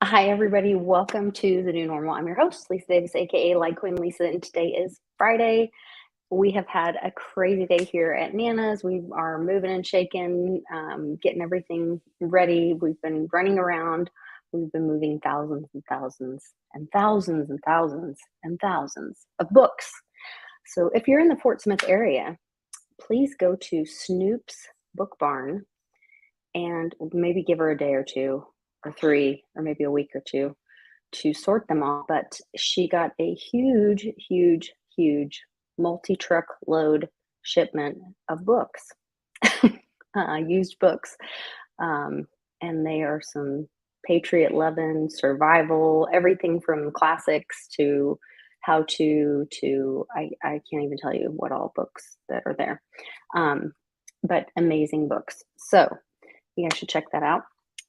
Hi, everybody. Welcome to The New Normal. I'm your host, Lisa Davis, aka Like Queen Lisa, and today is Friday. We have had a crazy day here at Nana's. We are moving and shaking, getting everything ready. We've been running around. We've been moving thousands and thousands and thousands and thousands and thousands of books. So if you're in the Fort Smith area, please go to Snoop's Book Barn and maybe give her a day or two or three or maybe a week or two to sort them all. But she got a huge, huge, huge multi-truck load shipment of books, used books. And they are some Patriot Lovin', survival, everything from classics to how to I can't even tell you what all books that are there. But amazing books. So you guys should check that out.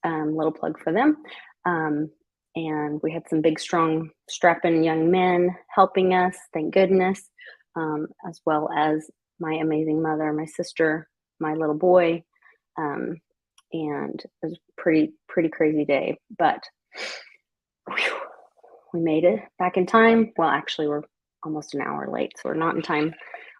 Little plug for them. And we had some big, strong, strapping young men helping us, thank goodness, as well as my amazing mother, my sister, my little boy. And it was a pretty crazy day, but whew, we made it back in time. Well, actually, we're almost an hour late, so we're not in time.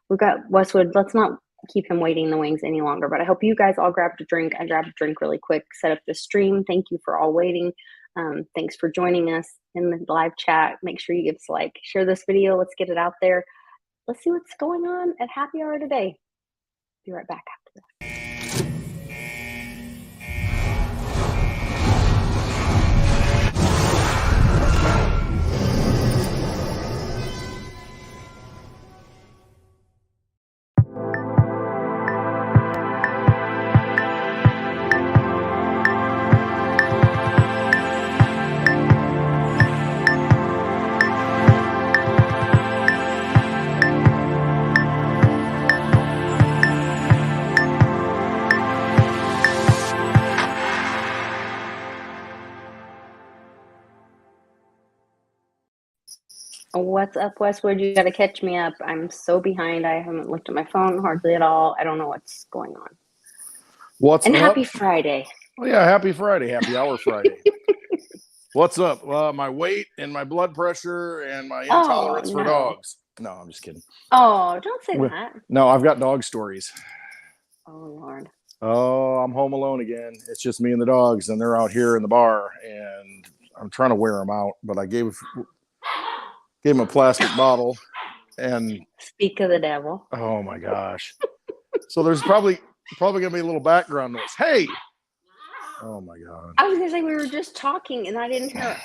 We've got Westwood. Let's not keep him waiting in the wings any longer, but I hope you guys all grabbed a drink. I grabbed a drink really quick, set up the stream. Thank you for all waiting. Thanks for joining us in the live chat. Make sure you give us a like, share this video. Let's get it out there. Let's see what's going on at happy hour today. Be right back after this. What's up, Westwood? You got to catch me up. I'm so behind. I haven't looked at my phone hardly at all. I don't know what's going on. What's and up? Happy Friday. Oh, yeah, happy Friday. Happy hour Friday. What's up? My weight and my blood pressure and my intolerance for dogs. No, I'm just kidding. Oh, don't say that. No, I've got dog stories. Oh, Lord. Oh, I'm home alone again. It's just me and the dogs, and they're out here in the bar, and I'm trying to wear them out, but I gave him a plastic bottle, and speak of the devil. Oh my gosh. So there's probably gonna be a little background noise. Hey. Oh my God. I was gonna say we were just talking and I didn't hear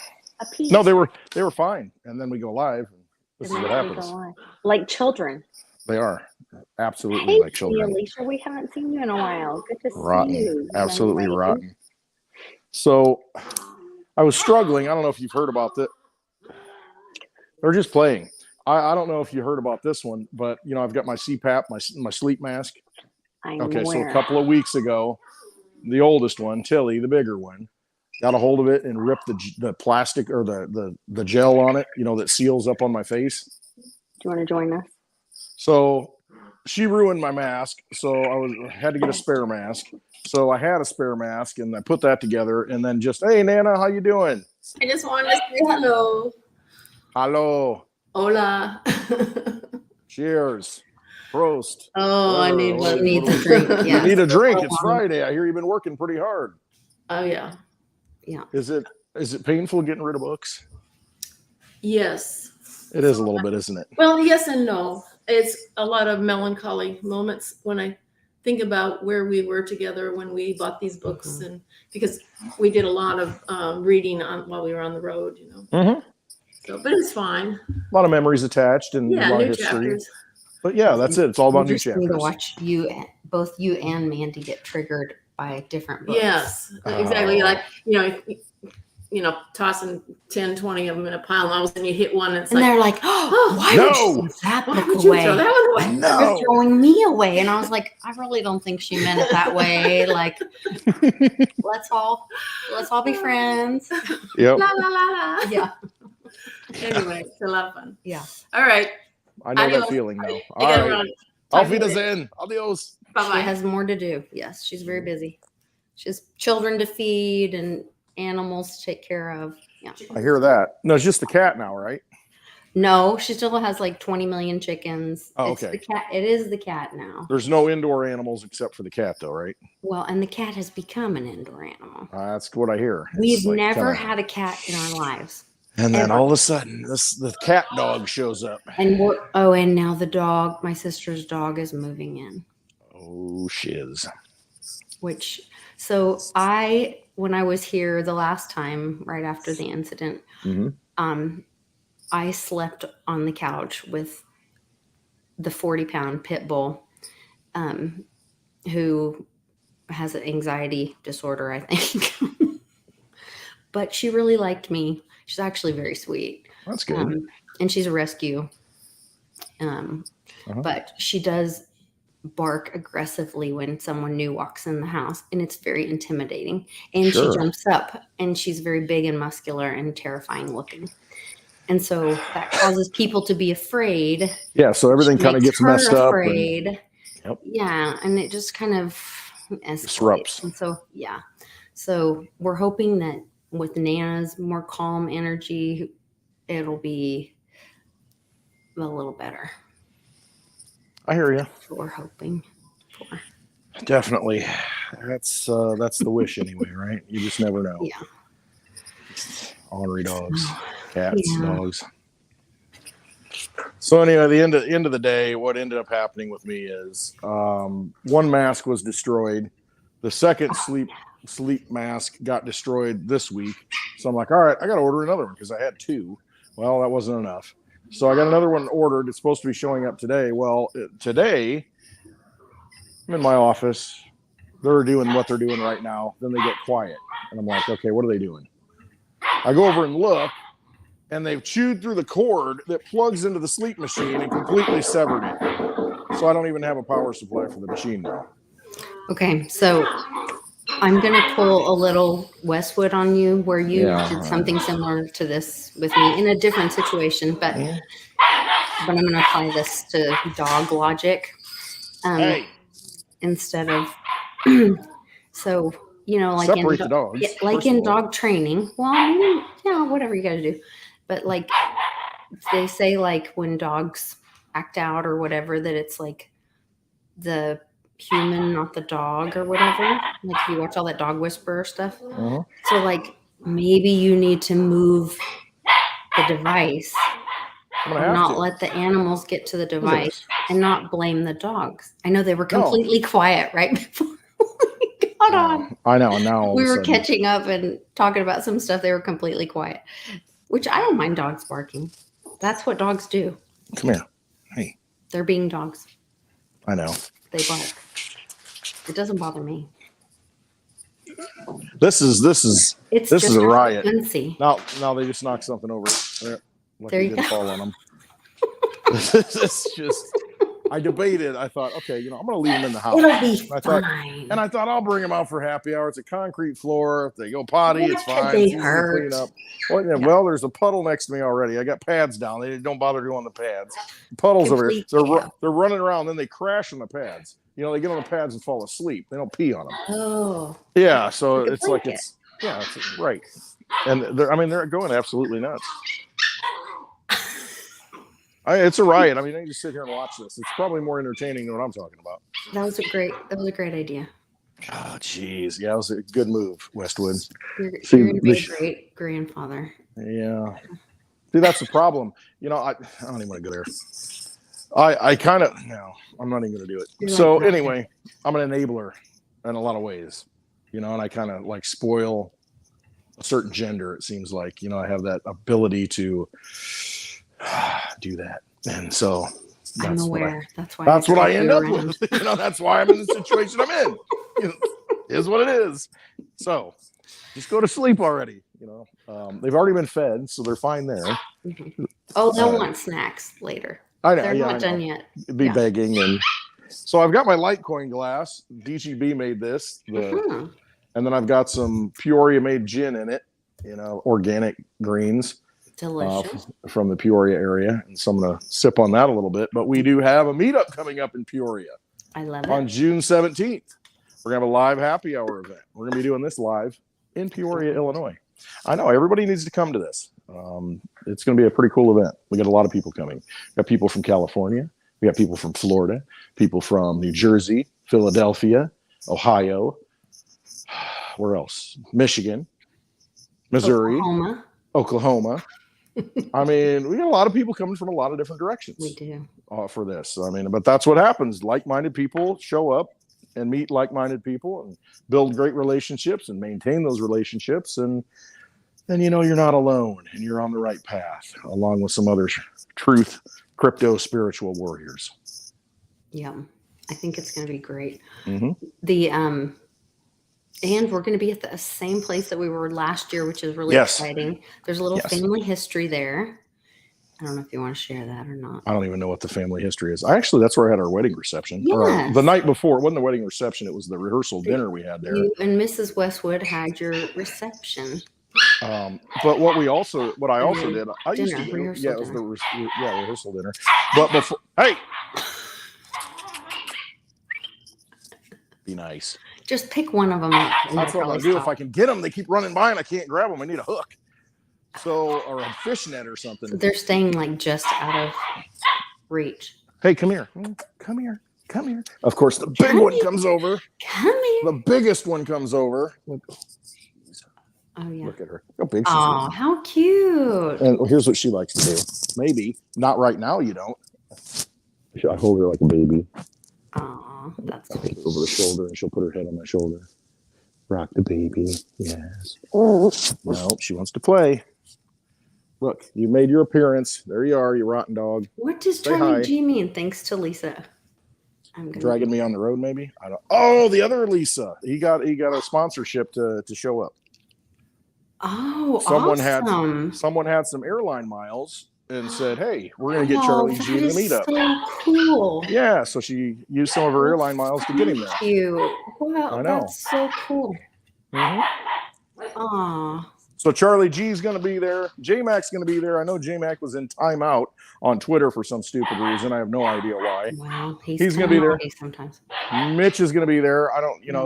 a piece. No, they were fine. And then we go live. And this is what happens. Like children. They are absolutely like children. Hey, Alicia, we haven't seen you in a while. Good to rotten. See you. Absolutely rotten. So I was struggling. I don't know if you've heard about this. They're just playing. I don't know if you heard about this one, but you know, I've got my CPAP, my sleep mask. Okay, so a couple of weeks ago, the oldest one, Tilly, the bigger one, got a hold of it and ripped the plastic or the gel on it, you know, that seals up on my face. Do you want to join us? So she ruined my mask, so I had to get a spare mask. So I had a spare mask and I put that together and then just, hey Nana, how you doing? I just wanted to say hello. Hello. Hola. Cheers. Prost. Oh, I need a drink. Yeah. You need a drink. It's Friday. I hear you've been working pretty hard. Oh yeah. Yeah. Is it painful getting rid of books? Yes. It is a little bit, isn't it? Well, yes and no. It's a lot of melancholy moments when I think about where we were together when we bought these books, and because we did a lot of reading while we were on the road, you know. Mm-hmm. So, but it's fine. A lot of memories attached and a lot of history. Chapters. But yeah, that's it. It's all about new chapters. Need to watch both you and Mandy get triggered by different books. Yes, exactly. Like, you know, tossing 10, 20 of them in a pile, and all of a sudden you hit one, and it's they're like, "Oh, why would you throw that book away? Throw that one away? No. You're throwing me away." And I was like, "I really don't think she meant it that way. Like, let's all be friends." Yep. La la la la. Yeah. Anyway, it's a lot of fun. Yeah. All right. I know that feeling now. All right. Auf Wiedersehen. Adios. Bye-bye. She has more to do. Yes, she's very busy. She has children to feed and animals to take care of. Yeah. I hear that. No, it's just the cat now, right? No, she still has like 20 million chickens. Oh, It's okay. the cat. It is the cat now. There's no indoor animals except for the cat, though, right? Well, and the cat has become an indoor animal. That's what I hear. We've It's like never kinda- had a cat in our lives. And then ever. all of a sudden, the cat dog shows up. And and now the dog, my sister's dog, is moving in. Oh, shiz. When I was here the last time, right after the incident, I slept on the couch with the 40-pound pit bull, who has an anxiety disorder, I think. But she really liked me. She's actually very sweet. That's good. And she's a rescue. But she does bark aggressively when someone new walks in the house, and it's very intimidating. And she jumps up, and she's very big and muscular and terrifying looking. And so that causes people to be afraid. Yeah, so everything kind of gets messed up. Afraid. Yeah, and it just kind of disrupts. And so we're hoping that with Nana's more calm energy, it'll be a little better. I hear you. That's what we're hoping for. Definitely. That's the wish anyway, right? You just never know. Yeah. Ornery dogs, cats, dogs. So anyway, the end of the day, what ended up happening with me is one mask was destroyed. The second sleep mask got destroyed this week. So I'm like, all right, I got to order another one because I had two. Well, that wasn't enough. So I got another one ordered. It's supposed to be showing up today. Well, today I'm in my office. They're doing what they're doing right now. Then they get quiet. And I'm like, okay, what are they doing? I go over and look, and they've chewed through the cord that plugs into the sleep machine and completely severed it. So I don't even have a power supply for the machine now. Okay, so I'm going to pull a little Westwood on you where you did something similar to this with me in a different situation, but I'm going to apply this to dog logic instead of so like separate the dogs. In dog training. Well, I mean, whatever you got to do, but like they say, like when dogs act out or whatever, that it's like the human, not the dog or whatever. Like if you watch all that dog whisperer stuff. So like maybe you need to move the device and not let the animals get to the device and not blame the dogs. I know they were completely quiet right before we got on. I know. And now we were catching up and talking about some stuff. They were completely quiet, which I don't mind dogs barking. That's what dogs do. Come here. Hey. They're being dogs. I know. They bark. It doesn't bother me. This is a riot. Now they just knocked something over. There you go. Fall on them. It's just. I debated. I thought, okay, I'm going to leave them in the house. It'll be fine. And I thought I'll bring them out for happy hour. It's a concrete floor. If they go potty, it's fine. They it's hurt. Clean up. Well, there's a puddle next to me already. I got pads down. They don't bother doing the pads. The puddles over here. They're running around. Then they crash on the pads. They get on the pads and fall asleep. They don't pee on them. Oh. Yeah. So it's like it's right. And they're going absolutely nuts. It's a riot. I mean, they just sit here and watch this. It's probably more entertaining than what I'm talking about. That was a great idea. Oh, geez. Yeah, it was a good move, Westwood. You're going to be a great grandfather. Yeah. See, that's the problem. I don't even want to go there. I kind of, no, I'm not even going to do it. Anyway, I'm an enabler in a lot of ways, and I kind of like spoil a certain gender. It seems like, I have that ability to do that. And so I'm aware. That's what I end up with. That's why I'm in the situation I'm in. Is what it is. So just go to sleep already. They've already been fed, so they're fine there. Mm-hmm. Oh, they'll want snacks later. I know. They're not done yet. Be begging. And so I've got my Litecoin glass. DGB made this. And then I've got some Peoria made gin in it, organic greens. Delicious. From the Peoria area. And so I'm going to sip on that a little bit. But we do have a meetup coming up in Peoria. I love it. On June 17th. We're going to have a live happy hour event. We're going to be doing this live. in Peoria, Illinois. I know everybody needs to come to this. It's going to be a pretty cool event. We got a lot of people coming. We got people from California. We got people from Florida, people from New Jersey, Philadelphia, Ohio. Where else? Michigan, Missouri, Oklahoma. I mean, we got a lot of people coming from a lot of different directions. We do. For this. I mean, but that's what happens. Like-minded people show up and meet like-minded people and build great relationships and maintain those relationships. And you know, you're not alone and you're on the right path along with some other truth, crypto, spiritual warriors. Yeah. I think it's going to be great. Mm-hmm. And we're going to be at the same place that we were last year, which is really exciting. There's a little family history there. I don't know if you want to share that or not. I don't even know what the family history is. That's where I had our wedding reception. Yes. Or the night before. It wasn't the wedding reception. It was the rehearsal dinner we had there. You and Mrs. Westwood had your reception. But what I also did, I used to do, it was the rehearsal dinner. But before, hey, be nice. Just pick one of them up. That's what I'm gonna do. If I can get them, they keep running by and I can't grab them. I need a hook, or a fish net or something. So they're staying like just out of reach. Hey, come here, come here, come here. Of course, the big one comes over. Come here. The biggest one comes over. Oh yeah. Look at her. How big she is. Oh, how cute. And here's what she likes to do. Maybe not right now. You don't. I hold her like a baby. Oh, that's sweet. Over the shoulder, and she'll put her head on my shoulder. Rock the baby. Yes. No, she wants to play. Look, you made your appearance. There you are, you rotten dog. What does Charlie G mean? Thanks to Lisa. Dragging me on the road, maybe. I don't. Oh, the other Lisa. He got a sponsorship to show up. Oh, someone had some airline miles and said, "Hey, we're going to get Charlie G to the meetup." So cool. Yeah, so she used some of her airline miles to get him there. Cute. Wow, I know. That's so cool. Mm-hmm. Aw. So Charlie G's going to be there. J-Mac's going to be there. I know J-Mac was in timeout on Twitter for some stupid reason. I have no idea why. Wow, he's going to be there. Sometimes. Mitch is going to be there.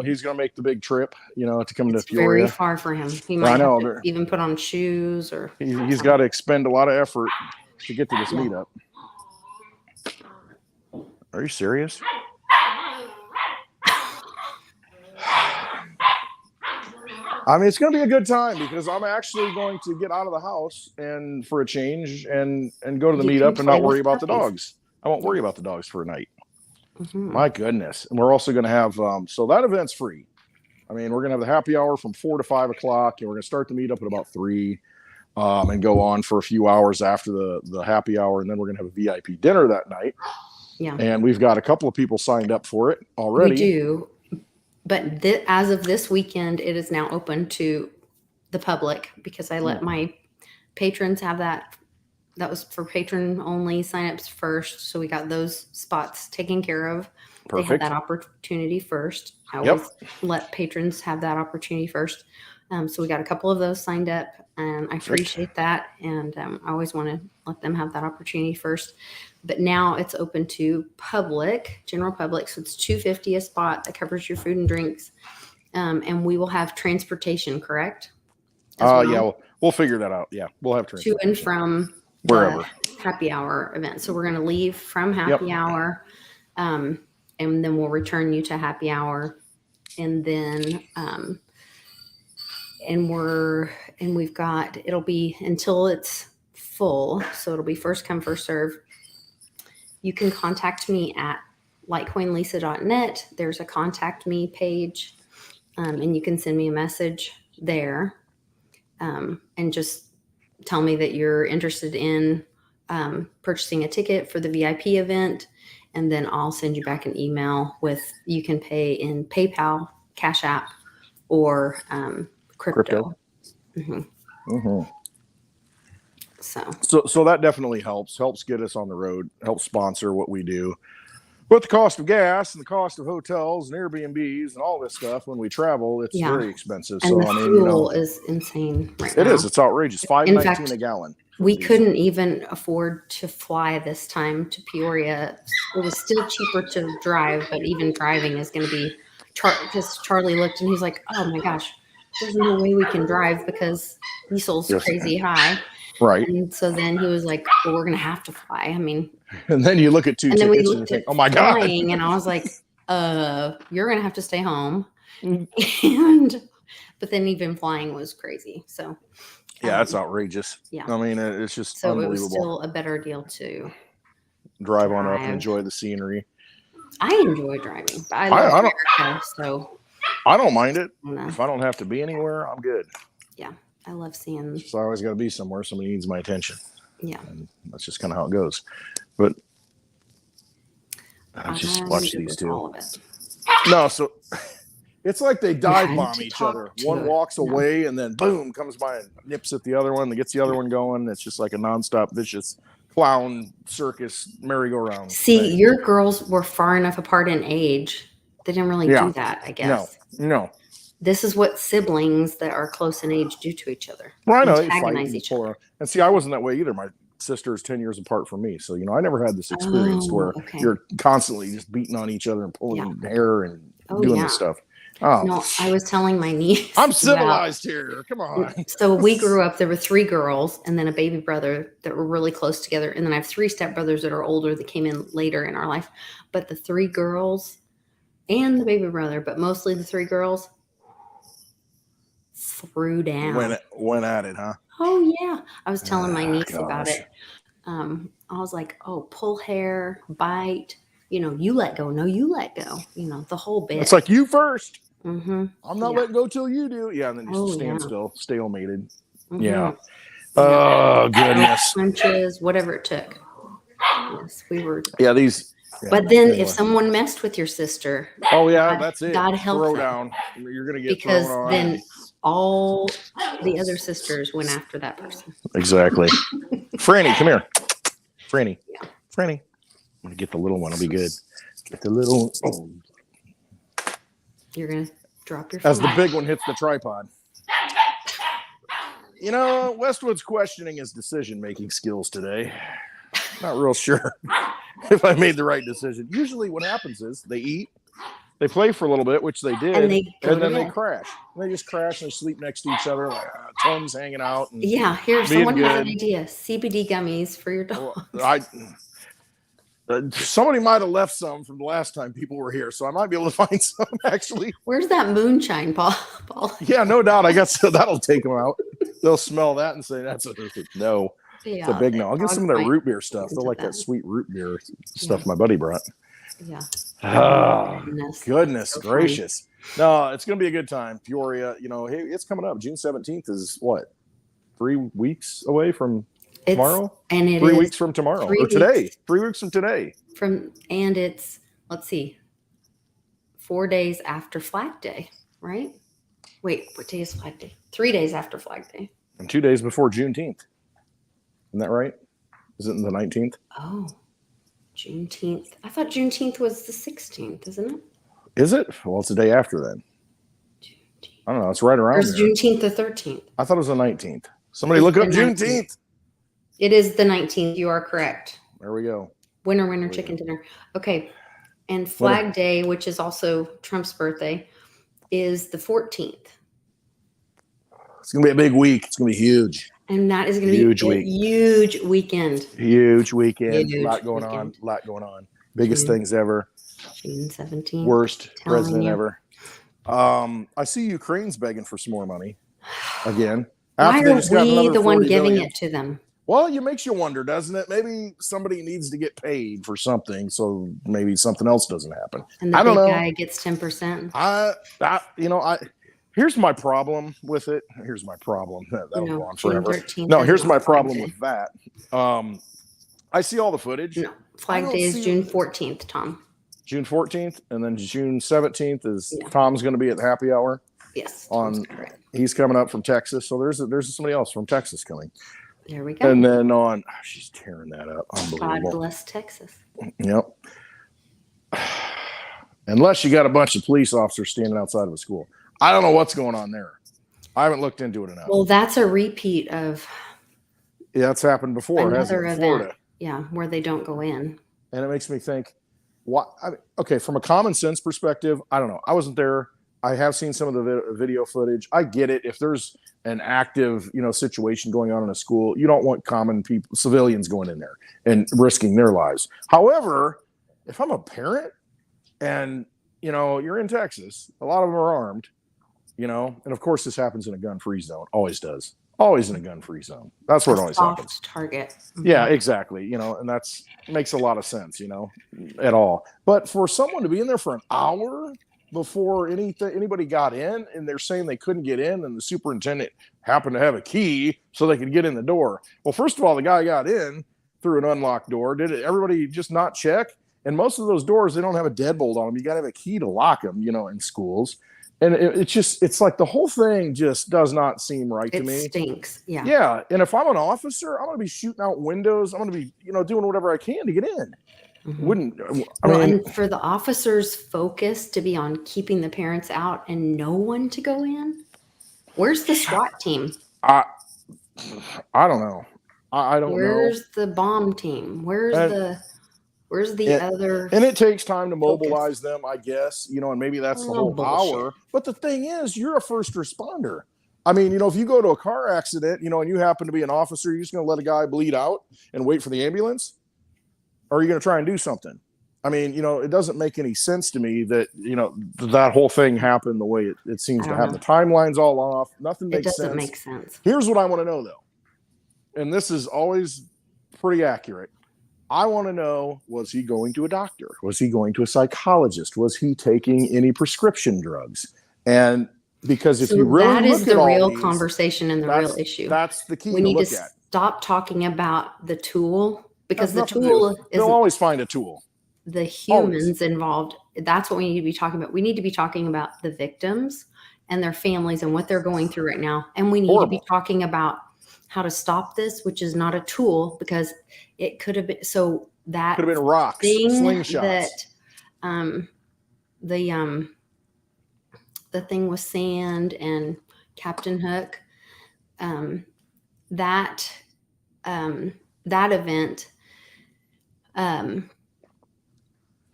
He's going to make the big trip, to come to Peoria. Very far for him. He might have to even put on shoes or. He's got to expend a lot of effort to get to this meetup. Are you serious? I mean, it's going to be a good time because I'm actually going to get out of the house and for a change and go to the meetup and not worry about the dogs. I won't worry about the dogs for a night. Mm-hmm. My goodness. And we're also going to have, so that event's free. I mean, we're going to have the happy hour from 4 to 5 o'clock and we're going to start the meetup at about 3 and go on for a few hours after the happy hour. And then we're going to have a VIP dinner that night. Yeah. And we've got a couple of people signed up for it already. We do. But as of this weekend, it is now open to the public because I let my patrons have that. That was for patron only signups first. So we got those spots taken care of. Perfect. They had that opportunity first. I always let patrons have that opportunity first. So we got a couple of those signed up and I appreciate that. And I always want to let them have that opportunity first. But now it's open to general public. So it's $250 a spot that covers your food and drinks. And we will have transportation, correct? Yeah, we'll figure that out. Yeah, we'll have transportation. To and from wherever. Happy hour event. So we're going to leave from happy hour. And then we'll return you to happy hour. And then, we've got, it'll be until it's full. So it'll be first come, first serve. You can contact me at litecoinlisa.net. There's a contact me page, and you can send me a message there, and just tell me that you're interested in purchasing a ticket for the VIP event, and then I'll send you back an email with you can pay in PayPal, Cash App, or crypto. Mm-hmm. Mm-hmm. So that definitely helps get us on the road, helps sponsor what we do. But the cost of gas and the cost of hotels and Airbnbs and all this stuff when we travel, it's very expensive. And the fuel is insane right now. It is. It's outrageous. $5.19 a gallon. We couldn't even afford to fly this time to Peoria. It was still cheaper to drive, but even driving is going to be because Charlie looked and he's like, "Oh my gosh, there's no way we can drive because diesel's Yes. crazy high. Right. And so then he was like, well, we're going to have to fly. I mean, And then you look at 2 and then we tickets and you looked think, at oh my God. flying, and I was like, you're going to have to stay home. Mm. But then even flying was crazy. So Yeah, that's outrageous. yeah. I mean, it's just so unbelievable. it was still a better deal to drive on up and drive. enjoy the scenery. I enjoy driving, but I love I don't- America, so I don't mind it. no. If I don't have to be anywhere, I'm good. Yeah, I love seeing. So I always got to be somewhere. Somebody needs my attention. Yeah, And that's just kind of how it goes. But I just I'm watch good these with two. all of it. No, so it's like they dive Yeah, bomb to each talk other. to One it. walks No. away and then boom, comes by and nips at the other one that gets the other one going. It's just like a nonstop vicious clown circus merry-go-round. See, thing. your girls were far enough apart in age. They didn't really Yeah. do that, I guess. No. This is what siblings that are close in age do to each other. Well, I know you fight Antagonize and each pull other. around. And see, I wasn't that way either. My sister's 10 years apart from me. So, I never had this experience Oh, where okay. you're constantly just beating on each other and pulling hair and Oh, doing yeah. this stuff. Oh, No, I was telling my niece. I'm about- civilized here. Come on. So we grew up, there were 3 girls and then a baby brother that were really close together. And then I have 3 stepbrothers that are older that came in later in our life. But the 3 girls and the baby brother, but mostly the 3 girls, threw down. Went at it, huh? Oh, yeah. I was telling my Ah, niece about gosh. it. I was like, oh, pull hair, bite, you let go. No, you let go. The whole bit. It's like you first. Mm-hmm. I'm not Yeah. letting go till you do. Yeah, and then you Oh, stand yeah. still, stalemated. Mm-hmm. Yeah. Oh, goodness. Punches, whatever it took. Yes, we were. Yeah, these. Yeah, But then anyway. if someone messed with your sister, Oh, yeah, God- that's it. God help Throw them. down. You're going to get because thrown on. then all the other sisters went after that person. Exactly. Franny, come here. Franny. Yeah. Franny. I'm going to get the little one. It'll be good. Get the little. Oh. You're going to drop your As the phone. big one hits the tripod. Westwood's questioning his decision-making skills today. Not real sure if I made the right decision. Usually what happens is they eat, they play for a little bit, which they did, And they go and then to they bed. crash. And they just crash and they sleep next to each other, like tongues hanging out. And Yeah, here, being someone has an good. idea. CBD gummies for your dog. Somebody might have left some from the last time people were here, so I might be able to find some actually. Where's that moonshine, Paul? Yeah, no doubt. I guess that'll take them out. They'll smell that and say that's a no. Yeah, It's a big no. I'll get some of dogs that might root beer stuff. into They'll like that. that sweet root beer stuff my buddy brought. Yeah. Oh, Goodness. goodness So gracious. No, it's going to be a good time. Peoria, hey, it's coming up. June 17th is what? 3 weeks away from tomorrow? And it 3 is weeks from tomorrow. 3 Or today. weeks. 3 weeks from today. and it's, let's see, 4 days after Flag Day, right? Wait, what day is Flag Day? 3 days after Flag Day. And 2 days before Juneteenth. Isn't that right? Is it the 19th? Oh, Juneteenth. I thought Juneteenth was the 16th, isn't it? Is it? Well, it's the day after then. I don't know. It's right Or around is there. Juneteenth the 13th? I thought it was the 19th. Somebody It's look up the 19th. Juneteenth. It is the 19th. You are correct. There we go. Winner, we chicken go. dinner. Okay. And Flag Day, which is also Trump's birthday, is the 14th. It's going to be a big week. It's going to be huge. And that is going to Huge be a week. huge weekend. Huge weekend. Huge A lot going weekend. on. A lot going on. Biggest June. things ever. June 17th. Worst Telling president you. ever. I see Ukraine's begging for some more money again. Why After they are just got we another the one 40 giving billion. it to them? Well, it makes you wonder, doesn't it? Maybe somebody needs to get paid for something, so maybe something else doesn't happen. And the I big don't know. guy gets 10%. Here's my problem with it. Here's my problem. That'll go on June forever. 13th No, is here's not my Flag problem Day. with that. I see all the footage. No, I Flag don't Day is see- June 14th, Tom. June 14th, and then June 17th is Yeah. Tom's going to be at the happy hour. Yes. On- Tom's correct. He's coming up from Texas, so there's somebody else from Texas coming. There we go. And then she's tearing that up. God Unbelievable. bless Texas. Yep. Unless you got a bunch of police officers standing outside of a school. I don't know what's going on there. I haven't looked into it enough. Well, that's a repeat of, Yeah, it's happened before, hasn't Another it? event. Florida. yeah, where they don't go in. And it makes me think, okay, from a common sense perspective, I don't know. I wasn't there. I have seen some of the video footage. I get it. If there's an active, situation going on in a school, you don't want common people, civilians going in there and risking their lives. However, if I'm a parent and, you're in Texas, a lot of them are armed, and of course this happens in a gun-free zone. Always does. Always in a gun-free zone. That's where it always happens. Target. Yeah, exactly. And that's makes a lot of sense, at all. But for someone to be in there for an hour before anybody got in, and they're saying they couldn't get in, and the superintendent happened to have a key so they could get in the door. Well, first of all, the guy got in through an unlocked door. Did everybody just not check? And most of those doors, they don't have a deadbolt on them. You got to have a key to lock them, in schools. And it's like the whole thing just does not seem right to me. It stinks. Yeah. Yeah. And if I'm an officer, I'm going to be shooting out windows. I'm going to be, doing whatever I can to get in. And for the officers' focus to be on keeping the parents out and no one to go in, where's the SWAT team? I don't know. I don't know. Where's the bomb team? Where's the other? And it takes time to mobilize them, I guess, and maybe that's the whole hour. But the thing is, you're a first responder. I mean, if you go to a car accident, and you happen to be an officer, you're just going to let a guy bleed out and wait for the ambulance? Or are you going to try and do something? I mean, it doesn't make any sense to me that, that whole thing happened the way it seems to have. The timelines all off. Nothing makes sense. It doesn't make sense. Here's what I want to know, though. And this is always pretty accurate. I want to know, was he going to a doctor? Was he going to a psychologist? Was he taking any prescription drugs? And because if you really that is look the at real all these, conversation and the real issue. That's the key we to need look to at. Stop talking about the tool, because That's the tool is they'll always find a tool. The humans involved. That's what we need to be talking about. We need to be talking about the victims and their families and what they're going through right now. And we need to be talking about how to stop this, which is not a tool, because it could have been that could have been rocks, slingshots. That the thing with Sand and Captain Hook, that event,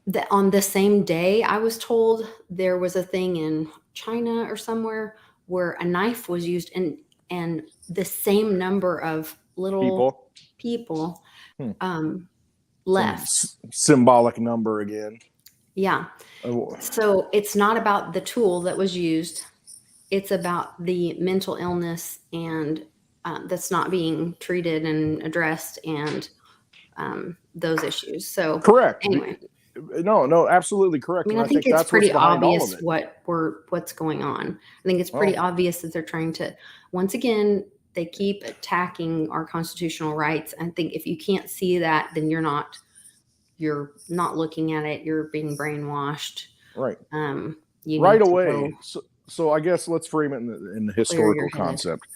that on the same day, I was told there was a thing in China or somewhere where a knife was used, and the same number of little people left. Symbolic number again. Yeah. So it's not about the tool that was used. It's about the mental illness and that's not being treated and addressed, and those issues. So correct. Anyway. No, absolutely correct. I mean, I think it's pretty obvious what's going on. I think it's pretty obvious that they're trying to, once again, they keep attacking our constitutional rights. I think if you can't see that, then you're not looking at it. You're being brainwashed. Right. Right away. So I guess let's frame it in the historical concept.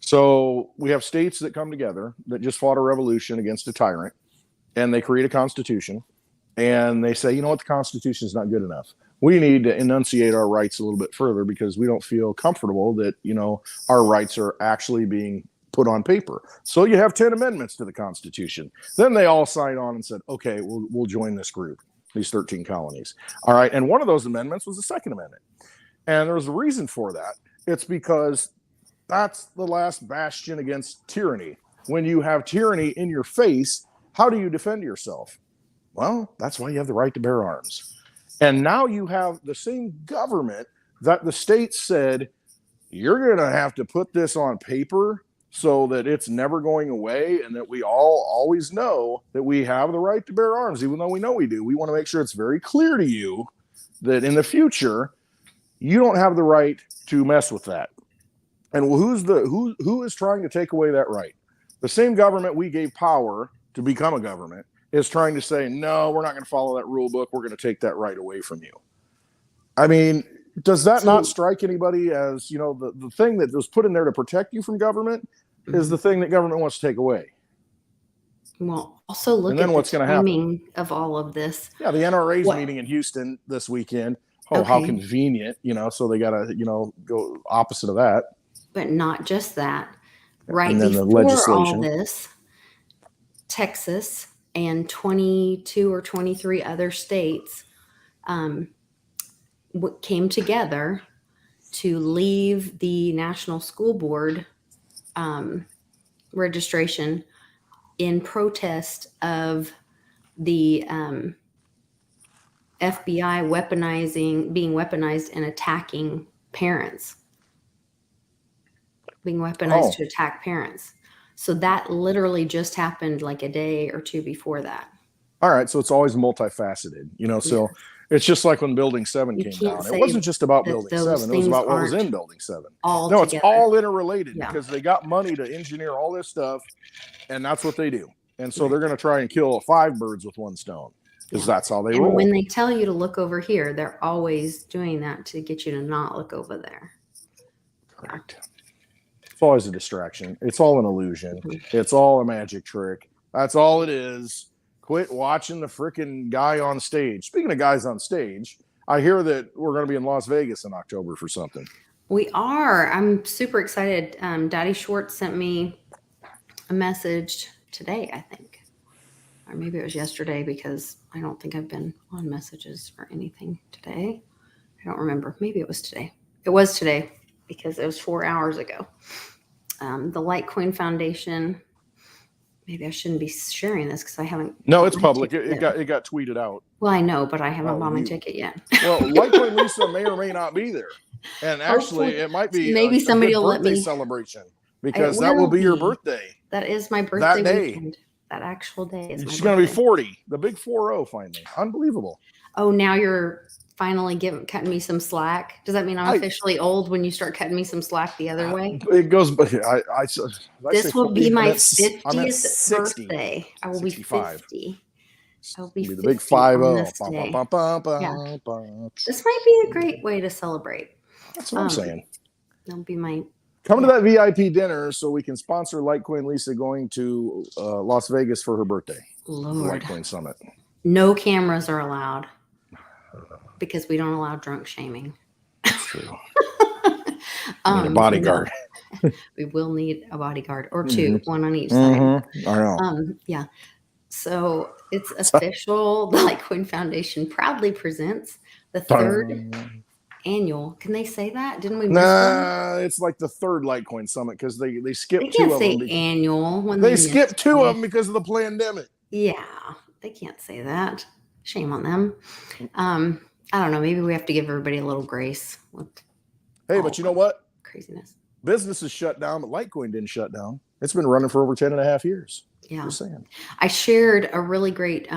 So we have states that come together that just fought a revolution against a tyrant, and they create a constitution, and they say, the Constitution is not good enough. We need to enunciate our rights a little bit further because we don't feel comfortable that, our rights are actually being put on paper. So you have 10 amendments to the Constitution. Then they all signed on and said, okay, we'll join this group, these 13 colonies. All right. And one of those amendments was the Second Amendment. And there's a reason for that. It's because that's the last bastion against tyranny. When you have tyranny in your face, how do you defend yourself? Well, that's why you have the right to bear arms. And now you have the same government that the state said, you're going to have to put this on paper so that it's never going away, and that we all always know that we have the right to bear arms, even though we know we do. We want to make sure it's very clear to you that in the future, you don't have the right to mess with that. And who is trying to take away that right? The same government we gave power to become a government is trying to say, no, we're not going to follow that rule book. We're going to take that right away from you. I mean, does that not strike anybody as, the thing that was put in there to protect you from government is the thing that government wants to take away? Well, also look at what's the timing of all of this. Yeah, the NRA's meeting in Houston this weekend. How convenient, so they got to, go opposite of that. But not just that. Right before all this, Texas and 22 or 23 other states came together to leave the National School Board registration in protest of the FBI being weaponized and attacking parents, being weaponized to attack parents. So that literally just happened like a day or two before that. All right. So it's always multifaceted, you know, so it's just like when Building 7 came down. It wasn't just about Building 7. It was about what was in Building 7. No, it's all interrelated because they got money to engineer all this stuff, and that's what they do. And so they're going to try and kill 5 birds with one stone because that's how they roll. And when they tell you to look over here, they're always doing that to get you to not look over there. Correct. It's always a distraction. It's all an illusion. It's all a magic trick. That's all it is. Quit watching the freaking guy on stage. Speaking of guys on stage, I hear that we're going to be in Las Vegas in October for something. We are. I'm super excited. Daddy Schwartz sent me a message today, I think. Or maybe it was yesterday because I don't think I've been on messages or anything today. I don't remember. Maybe it was today. It was today because it was 4 hours ago. The Litecoin Foundation. Maybe I shouldn't be sharing this because I haven't. No, it's public. It got tweeted out. Well, I know, but I haven't bought my ticket yet. Well, Litecoin Lisa may or may not be there, and actually, it might be maybe somebody will let me celebration because that will be your birthday. That is my birthday that day. Weekend. That actual day is. She's going to be 40. The big 40 finally. Unbelievable. Oh, now you're finally cutting me some slack. Does that mean I'm officially old when you start cutting me some slack the other way? It goes, but this will be my 50th birthday. I will 65. Be 50. I'll be 50 the big 50. This might be a great way to celebrate. That's what I'm saying. That'll be my. Come to that VIP dinner so we can sponsor Litecoin Lisa going to Las Vegas for her birthday. Lord. The Litecoin Summit. No cameras are allowed. Because we don't allow drunk shaming. That's true. Need a bodyguard. We will need a bodyguard or two, one on each side. I know. Yeah. So it's official. The Litecoin Foundation proudly presents the 3rd annual. Can they say that? Didn't we? It's like the 3rd Litecoin Summit because they skipped 2 of them. They can't say annual when they skipped 2 of them because of the pandemic. Yeah, they can't say that. Shame on them. I don't know. Maybe we have to give everybody a little grace. Hey, but you know what? Craziness. Business is shut down, but Litecoin didn't shut down. It's been running for over 10 and a half years. Yeah. Just saying. I shared a really great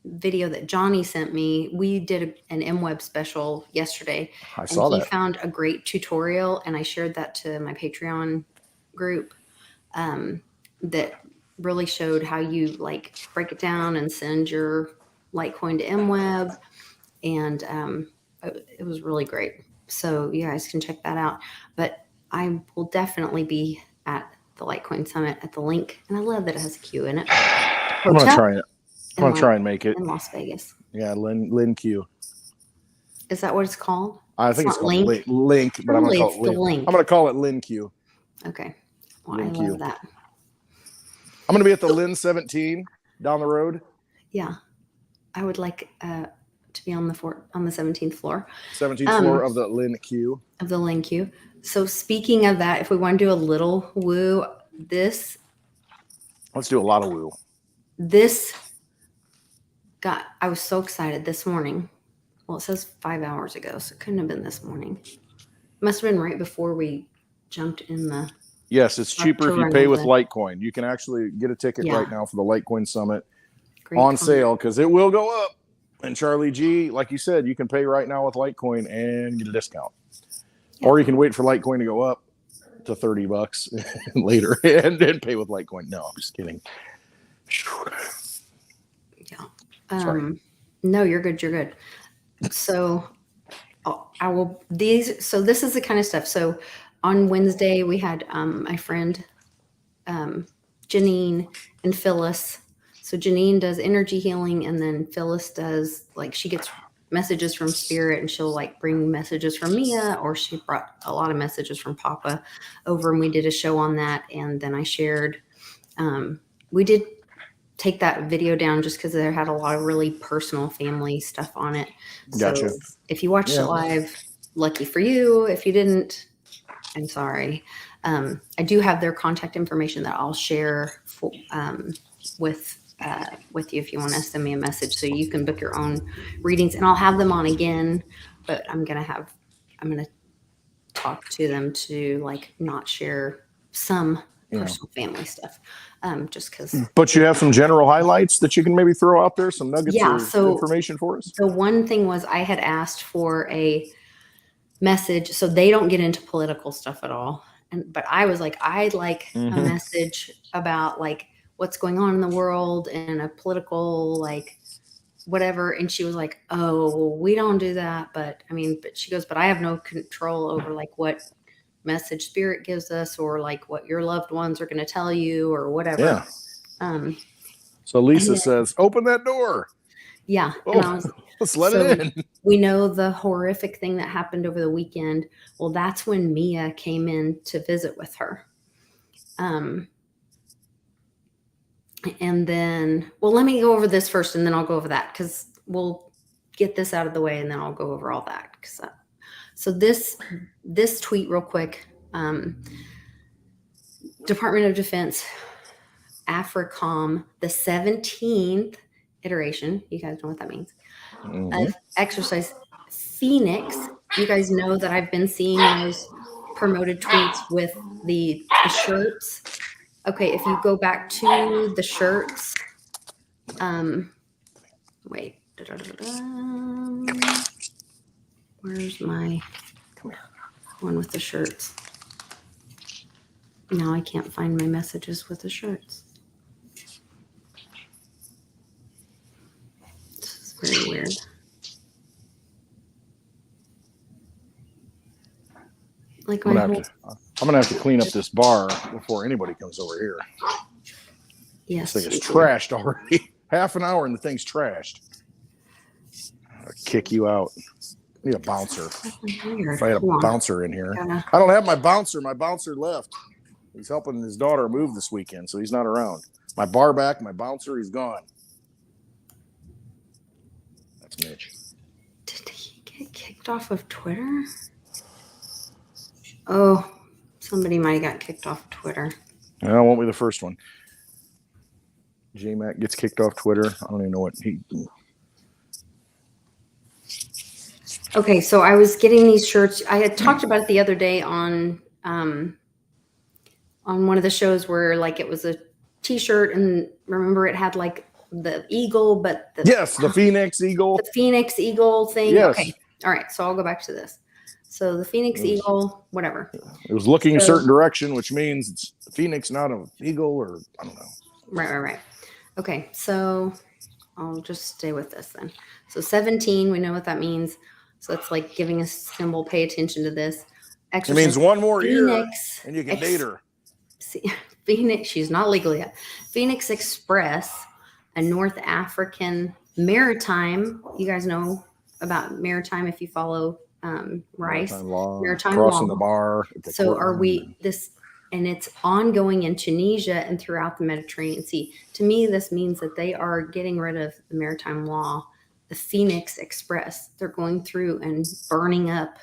video that Johnny sent me. We did an MWeb special yesterday. I saw that. He found a great tutorial, and I shared that to my Patreon group that really showed how you break it down and send your Litecoin to MWeb. And it was really great. So you guys can check that out. But I will definitely be at the Litecoin Summit at the link. And I love that it has a Q in it. I'm going to try it. I'm going to try and make it. In Las Vegas. Yeah, Lin Q. Is that what it's called? I think it's called Link, but I'm going to call it Link. I'm going to call it Lin Q. Okay. Well, I love that. I'm going to be at the June17th down the road. Yeah. I would like to be on the 17th floor. 17th floor of the Lin Q. Of the Lin Q. So speaking of that, if we want to do a little woo, let's do a lot of woo. I was so excited this morning. Well, it says 5 hours ago, so it couldn't have been this morning. It must have been right before we jumped in the. Yes, it's cheaper if you pay with Litecoin. You can actually get a ticket right now for the Litecoin Summit on sale because it will go up. And Charlie G, like you said, you can pay right now with Litecoin and get a discount. Yeah. Or you can wait for Litecoin to go up to $30 later and then pay with Litecoin. No, I'm just kidding. Yeah. No, you're good. You're good. So so this is the kind of stuff. So on Wednesday we had my friend Janine and Phyllis. So Janine does energy healing, and then Phyllis does she gets messages from Spirit, and she'll bring messages from Mia, or she brought a lot of messages from Papa over, and we did a show on that. And then I shared, we did take that video down just because there had a lot of really personal family stuff on it. Gotcha. So if you watched it live, lucky for you. If you didn't, I'm sorry. I do have their contact information that I'll share with you if you want to send me a message, so you can book your own readings, and I'll have them on again. But I'm gonna talk to them to like not share some personal family stuff, just because. But you have some general highlights that you can maybe throw out there, some nuggets of information for us. The one thing was I had asked for a message, so they don't get into political stuff at all, but I was like, I'd like a message about like what's going on in the world and a political like whatever. And she was like, oh, well, we don't do that. But she goes, but I have no control over like what message spirit gives us, or like what your loved ones are going to tell you or whatever. Yeah. So Lisa says, open that door. Yeah. Oh, and I was, let's let it in. We know the horrific thing that happened over the weekend. Well, that's when Mia came in to visit with her. And then, well, let me go over this first and then I'll go over that, because we'll get this out of the way and then I'll go over all that. So this tweet real quick, Department of Defense, AFRICOM, the 17th iteration, you guys know what that means, of exercise Phoenix. You guys know that I've been seeing those promoted tweets with the shirts. Okay, if you go back to the shirts, wait, where's my one with the shirts? Now I can't find my messages with the shirts. This is very weird. Like I'm gonna have to clean up this bar before anybody comes over here. Yes, this thing is trashed already. Half an hour and the thing's trashed. I'll kick you out. I need a bouncer. If I had a bouncer in here. I don't have my bouncer. My bouncer left. He's helping his daughter move this weekend, so he's not around. My bar back, my bouncer, he's gone. That's Mitch. Did he get kicked off of Twitter? Oh, somebody might have got kicked off of Twitter. No, won't be the first one. J-Mac gets kicked off Twitter. I don't even know what he... Okay, so I was getting these shirts. I had talked about it the other day on one of the shows where like it was a t-shirt, and remember it had like the eagle, but the Phoenix Eagle. The Phoenix Eagle thing. Yes. Okay. All right, so I'll go back to this. So the Phoenix Eagle, whatever. It was looking a certain direction, which means it's a Phoenix, not an eagle, or I don't know. Right. Okay, so I'll just stay with this then. So 17, we know what that means. So it's like giving a symbol, pay attention to this. It means one more Phoenix, year and you can date her. Phoenix, she's not legal yet. Phoenix Express, a North African maritime. You guys know about maritime if you follow Rice. Maritime crossing law. The bar. So are we this, and it's ongoing in Tunisia and throughout the Mediterranean Sea. To me, this means that they are getting rid of the maritime law. The Phoenix Express, they're going through and burning up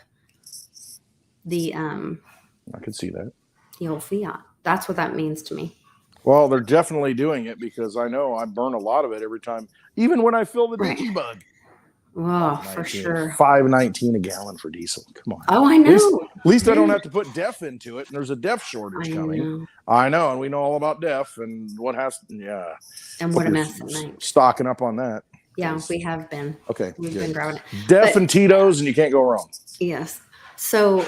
the I could see that. The old Fiat. That's what that means to me. Well, they're definitely doing it, because I know I burn a lot of it every time, even when I fill the Dicky Bug. Oh, for sure. $5.19 a gallon for diesel. Come on. Oh, I know. At least I don't have to put DEF into it, and there's a DEF shortage coming. I know, and we know all about DEF and what has. Yeah. And what a mess at night. Stocking up on that. Yeah, we have been. Okay. We've been grabbing it. DEF and Tito's, and you can't go wrong. Yes. So,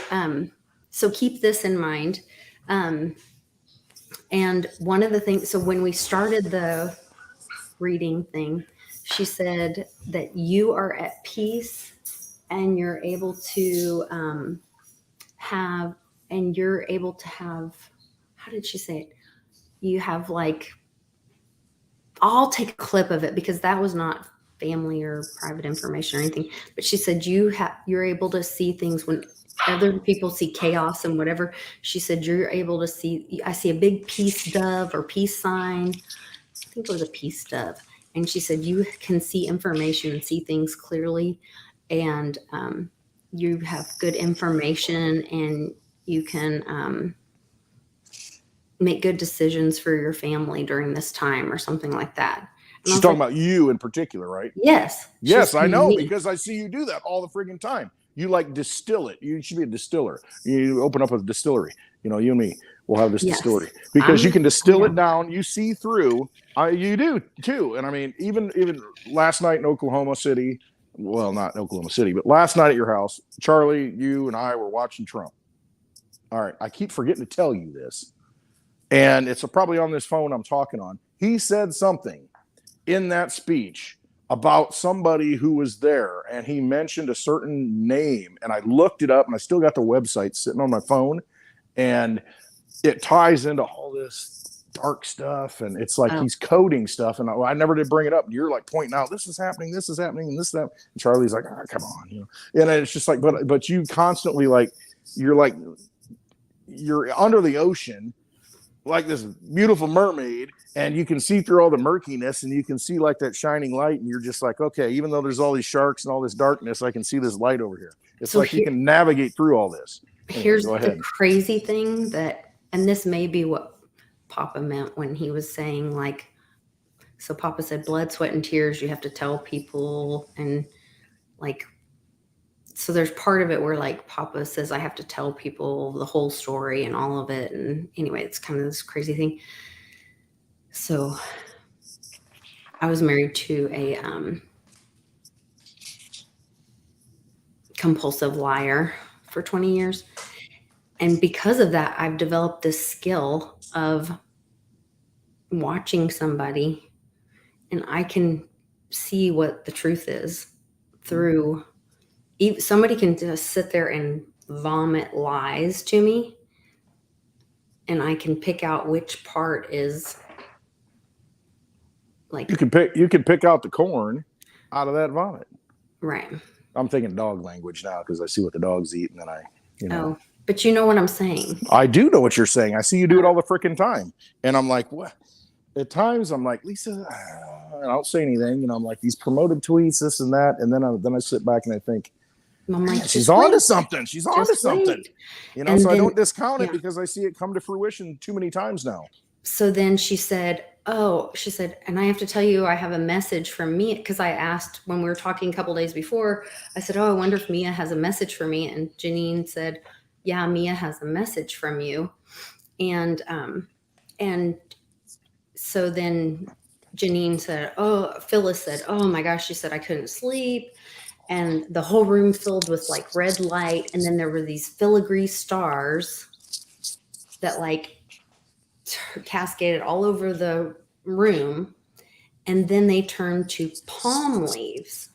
so keep this in mind. And one of the things, so when we started the reading thing, she said that you are at peace and you're able to how did she say it? You have like, I'll take a clip of it because that was not family or private information or anything. But she said you're able to see things when other people see chaos and whatever. She said you're able to see. I see a big peace dove or peace sign. I think it was a peace dove. And she said you can see information and see things clearly. And you have good information and you can make good decisions for your family during this time or something like that. And She's talking about you in particular, right? Yes. Yes, I know, because I see you do that all the friggin' time. You like distill it. You should be a distiller. You open up a distillery. You know, you and me will have this distillery because you can distill it down. You see through. You do too. And I mean, even last night in Oklahoma City, well, not Oklahoma City, but last night at your house, Charlie, you and I were watching Trump. All right, I keep forgetting to tell you this, and it's probably on this phone I'm talking on. He said something in that speech about somebody who was there, and he mentioned a certain name, and I looked it up, and I still got the website sitting on my phone, and it ties into all this dark stuff, and it's like he's coding stuff, and I never did bring it up, and you're like pointing out this is happening, and this that, and Charlie's like, oh, come on, you know, and it's just like, but you constantly you're under the ocean like this beautiful mermaid, and you can see through all the murkiness, and you can see like that shining light, and you're just like, okay, even though there's all these sharks and all this darkness, I can see this light over here. It's so like you can navigate through all this. Here's the crazy thing and this may be what Papa meant when he was saying, like, so Papa said blood, sweat, and tears, you have to tell people, and like, so there's part of it where like Papa says I have to tell people the whole story and all of it. And anyway, it's kind of this crazy thing. So I was married to a compulsive liar for 20 years. And because of that, I've developed this skill of watching somebody, and I can see what the truth is through. Somebody can just sit there and vomit lies to me, and I can pick out which part is like. You can pick out the corn out of that vomit. Right. I'm thinking dog language now because I see what the dogs eat, and then Oh, but you know what I'm saying. I do know what you're saying. I see you do it all the freaking time, and I'm like, what? At times I'm like, Lisa, and I don't say anything. You know, I'm like, these promoted tweets, this and that, and then I sit back and I think, I'm like, she's on to something. She's on to something. You know, and so then, I don't discount it because I see it come to fruition too many times now. So then she said, and I have to tell you, I have a message from Mia, because I asked when we were talking a couple days before, I said, oh, I wonder if Mia has a message for me. And Janine said, yeah, Mia has a message from you. And so then Janine said, Phyllis said, oh my gosh, she said, I couldn't sleep. And the whole room filled with like red light. And then there were these filigree stars that like cascaded all over the room. And then they turned to palm leaves.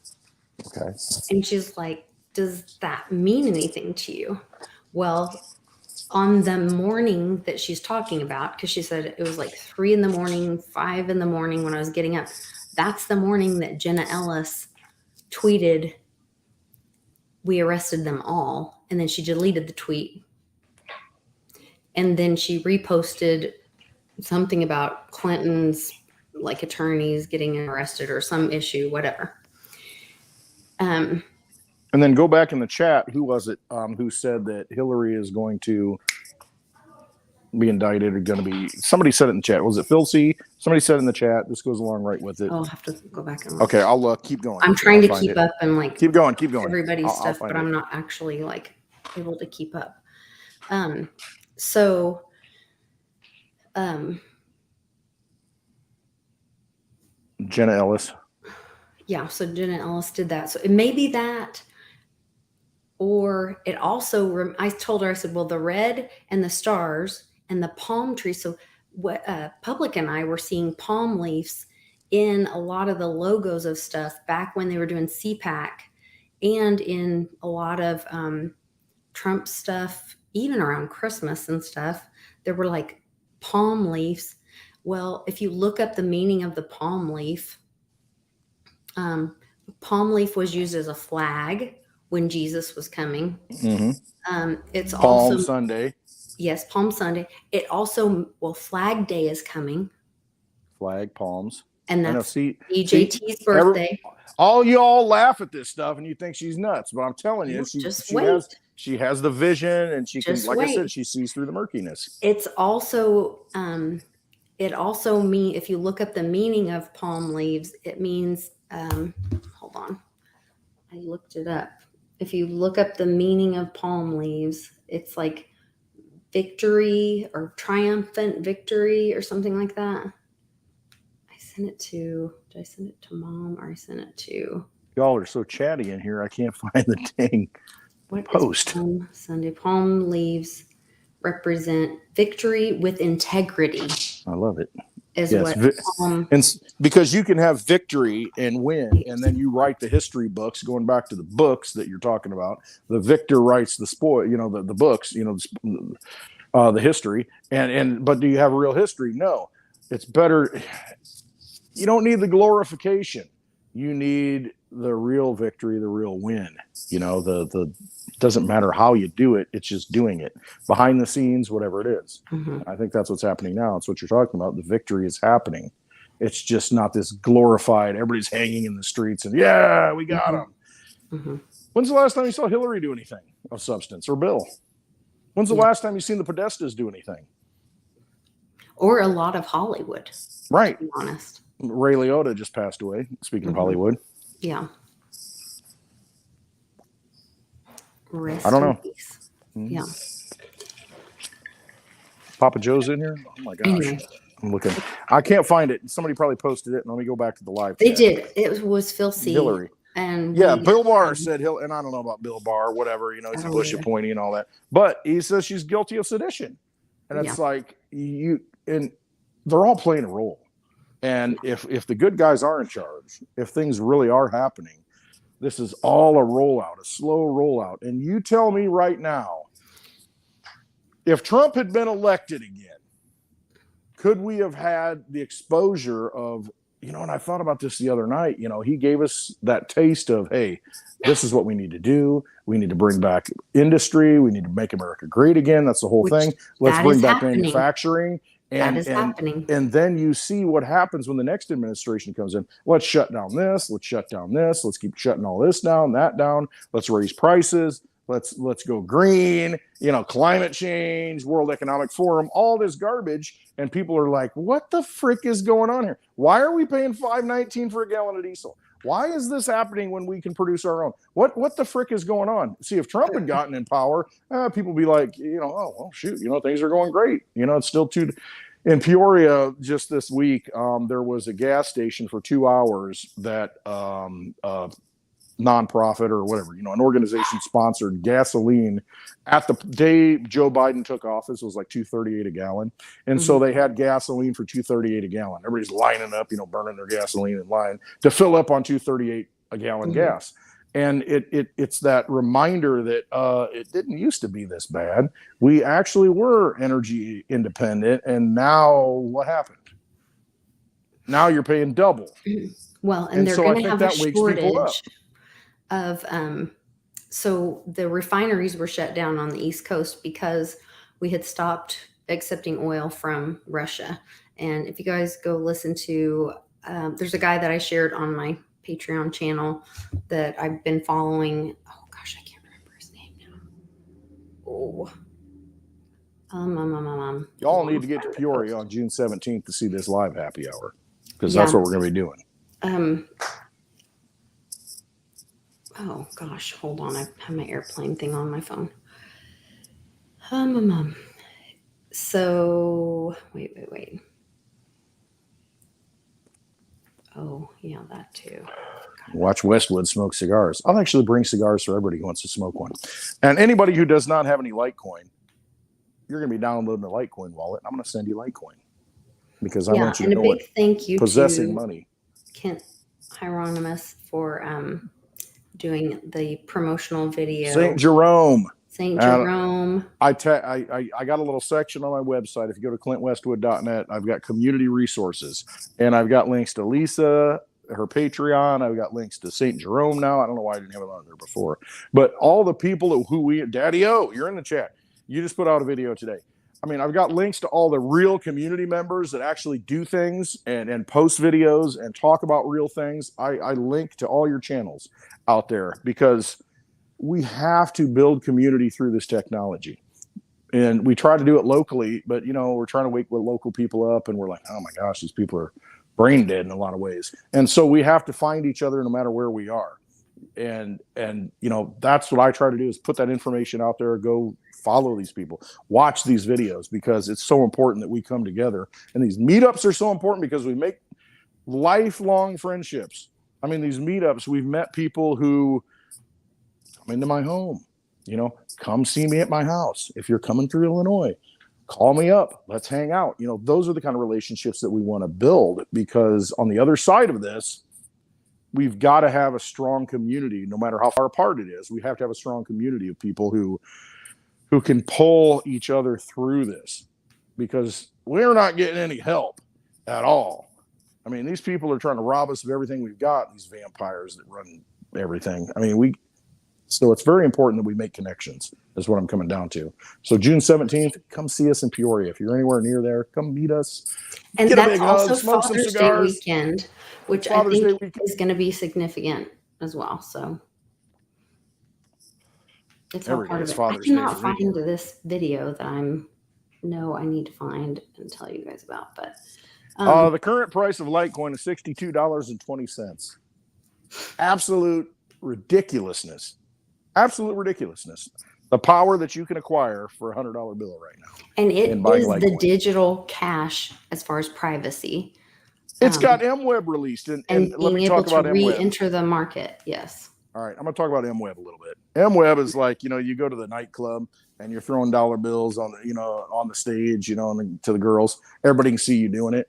Okay. And she's like, does that mean anything to you? Well, on the morning that she's talking about, because she said it was like 3 a.m, 5 a.m. when I was getting up. That's the morning that Jenna Ellis tweeted, we arrested them all. And then she deleted the tweet. And then she reposted something about Clinton's like attorneys getting arrested or some issue, whatever. And then go back in the chat. Who was it who said that Hillary is going to be indicted or going to be? Somebody said it in the chat. Was it Phil C? Somebody said in the chat. This goes along right with it. I'll have to go back and look. Okay, I'll keep going. I'm trying to keep up and like keep going everybody's stuff, but I'm not actually like able to keep up. So Jenna Ellis. Yeah, so Jenna Ellis did that. So it may be that. Or it also, I told her, I said, well, the red and the stars and the palm tree. So what Public and I were seeing palm leaves in a lot of the logos of stuff back when they were doing CPAC, and in a lot of Trump stuff, even around Christmas and stuff, there were like palm leaves. Well, if you look up the meaning of the palm leaf was used as a flag when Jesus was coming. Mm-hmm. It's Palm also Sunday. Yes, Palm Sunday. It also, Flag Day is coming. Flag, palms. And that's EJT's birthday. all y'all laugh at this stuff and you think she's nuts, but I'm telling you, she has the vision, and she can, like I said, she sees through the murkiness. It's also it also means, if you look up the meaning of palm leaves, it means hold on, I looked it up. If you look up the meaning of palm leaves, it's like victory or triumphant victory or something like that. Did I send it to Mom, or I sent it to... Y'all are so chatty in here, I can't find the dang post. Sunday palm leaves represent victory with integrity. I love it. And because you can have victory and win, and then you write the history books, going back to the books that you're talking about. The victor writes the spoil, the books, the history, but do you have a real history? No. It's better. You don't need the glorification. You need the real victory, the real win. The doesn't matter how you do it. It's just doing it behind the scenes, whatever it is. Mm-hmm. I think that's what's happening now. It's what you're talking about. The victory is happening. It's just not this glorified, everybody's hanging in the streets and yeah, we got them. Mm-hmm. When's the last time you saw Hillary do anything of substance, or Bill? When's the last time you've seen the Podestas do anything? Or a lot of Hollywood. Right. To be honest. Ray Liotta just passed away. Speaking of Hollywood. Yeah. I don't know. Yeah. Papa Joe's in here? Oh my gosh. Anyway. I'm looking. I can't find it. Somebody probably posted it. Let me go back to the live. They did. It was Phil C. Hillary. And Bill Barr said and I don't know about Bill Barr, whatever, he's a Bush appointee and all that. But he says she's guilty of sedition. And it's like and they're all playing a role. And if the good guys are in charge, if things really are happening, this is all a rollout, a slow rollout. And you tell me right now, if Trump had been elected again, could we have had the exposure of, and I thought about this the other night, he gave us that taste of, hey, this is what we need to do. We need to bring back industry. We need to make America great again. That's the whole thing. Let's bring back manufacturing. That is happening. And then you see what happens when the next administration comes in. Let's shut down this. Let's shut down this. Let's keep shutting all this down, that down. Let's raise prices. Let's go green. Climate change, World Economic Forum, all this garbage. And people are like, what the frick is going on here? Why are we paying $5.19 for a gallon of diesel? Why is this happening when we can produce our own? What the frick is going on? See, if Trump had gotten in power, people would be like, oh, well, shoot, things are going great. It's still in Peoria just this week, there was a gas station for 2 hours that nonprofit or whatever, an organization sponsored gasoline at the day Joe Biden took office. It was like $2.38 a gallon. And so they had gasoline for $2.38 a gallon. Everybody's lining up, burning their gasoline in line to fill up on $2.38 a gallon gas. And it's that reminder that it didn't used to be this bad. We actually were energy independent. And now what happened? Now you're paying double. Well, and they're going to have a shortage of so the refineries were shut down on the East Coast because we had stopped accepting oil from Russia. And if you guys go listen to there's a guy that I shared on my Patreon channel that I've been following. Oh gosh, I can't remember his name now. Y'all need to get to Peoria on June 17th to see this live happy hour, because that's what we're going to be doing. Oh gosh, hold on. I have my airplane thing on my phone. So wait. Oh yeah, that too. Watch Westwood smoke cigars. I'll actually bring cigars for everybody who wants to smoke one. And anybody who does not have any Litecoin, you're going to be downloading the Litecoin wallet. I'm going to send you Litecoin because I want you to know what thank you possessing money. Kent Hieronymus for doing the promotional video. St. Jerome. I got a little section on my website. If you go to clintwestwood.net, I've got community resources, and I've got links to Lisa, her Patreon. I've got links to St. Jerome now. I don't know why I didn't have it on there before, but all the people Daddy O, you're in the chat. You just put out a video today. I mean, I've got links to all the real community members that actually do things and post videos and talk about real things. I link to all your channels out there because we have to build community through this technology. And we try to do it locally, but we're trying to wake the local people up, and we're like, oh my gosh, these people are brain dead in a lot of ways. And so we have to find each other no matter where we are. And that's what I try to do, is put that information out there, go follow these people, watch these videos, because it's so important that we come together. And these meetups are so important because we make lifelong friendships. I mean, these meetups, we've met people who come into my home, come see me at my house. If you're coming through Illinois, call me up, let's hang out. Those are the kind of relationships that we want to build, because on the other side of this, we've got to have a strong community. No matter how far apart it is, we have to have a strong community of people who can pull each other through this, because we're not getting any help at all. I mean, these people are trying to rob us of everything we've got, these vampires that run everything. I mean, so it's very important that we make connections, is what I'm coming down to. So June 17th, come see us in Peoria. If you're anywhere near there, come meet us. And Get a that's big also hug, smoke some Father's Day cigars. weekend, which Father's I Day think weekend. is going to be significant as well. So it's all Every part day of is it. Father's I Day cannot for me. find this video that I need to find and tell you guys about. But The current price of Litecoin is $62.20. Absolute ridiculousness. Absolute ridiculousness. The power that you can acquire for a $100 bill right now. and it in buying is the Litecoin. digital cash as far as privacy. It's got MWeb released, and let being me able talk to about MWeb. re-enter the market. Yes. All right, I'm going to talk about MWeb a little bit. MWeb is like, you go to the nightclub and you're throwing dollar bills on the stage, to the girls. Everybody can see you doing it.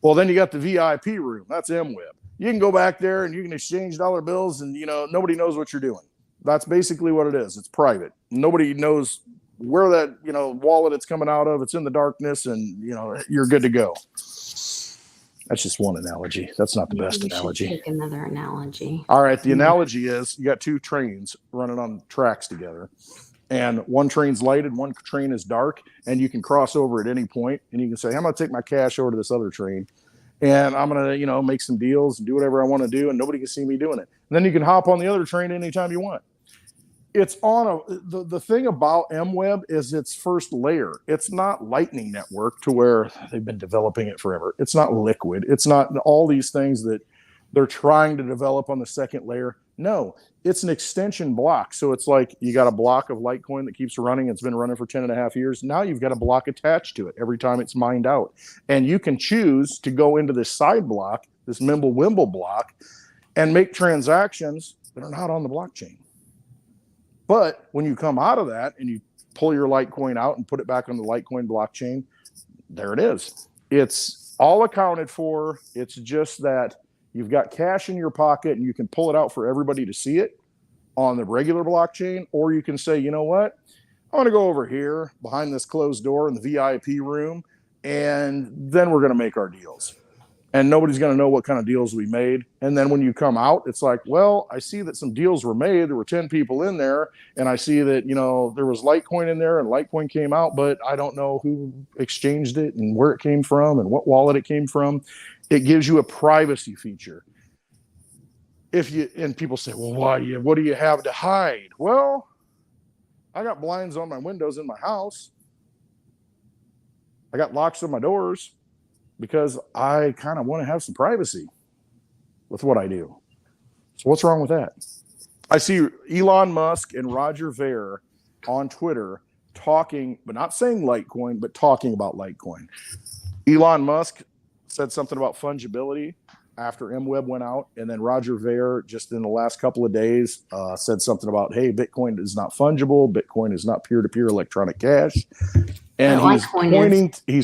Well, then you got the VIP room. That's MWeb. You can go back there and you can exchange dollar bills, and nobody knows what you're doing. That's basically what it is. It's private. Nobody knows where that wallet it's coming out of. It's in the darkness, and you're good to go. That's just one analogy. That's not the best analogy. Take another analogy. All right. The analogy is you got two trains running on tracks together, and one train's lighted, one train is dark, and you can cross over at any point, and you can say, I'm going to take my cash over to this other train, and I'm going to, make some deals and do whatever I want to do, and nobody can see me doing it. And then you can hop on the other train anytime you want. It's on the thing about MWeb is its first layer. It's not Lightning Network, to where they've been developing it forever. It's not Liquid. It's not all these things that they're trying to develop on the second layer. No, it's an extension block. So it's like you got a block of Litecoin that keeps running. It's been running for 10.5 years. Now you've got a block attached to it every time it's mined out. And you can choose to go into this side block, this Mimblewimble block, and make transactions that are not on the blockchain. But when you come out of that and you pull your Litecoin out and put it back on the Litecoin blockchain, there it is. It's all accounted for. It's just that you've got cash in your pocket and you can pull it out for everybody to see it on the regular blockchain. Or you can say, you know what? I want to go over here behind this closed door in the VIP room, and then we're going to make our deals. And nobody's going to know what kind of deals we made. And then when you come out, it's like, well, I see that some deals were made. There were 10 people in there. And I see that, there was Litecoin in there, and Litecoin came out, but I don't know who exchanged it and where it came from and what wallet it came from. It gives you a privacy feature. And people say, well, what do you have to hide? Well, I got blinds on my windows in my house. I got locks on my doors, because I kind of want to have some privacy with what I do. So what's wrong with that? I see Elon Musk and Roger Ver on Twitter talking, but not saying Litecoin, but talking about Litecoin. Elon Musk said something about fungibility after MWeb went out, and then Roger Ver, just in the last couple of days, said something about, hey, Bitcoin is not fungible. Bitcoin is not peer-to-peer electronic cash. And he's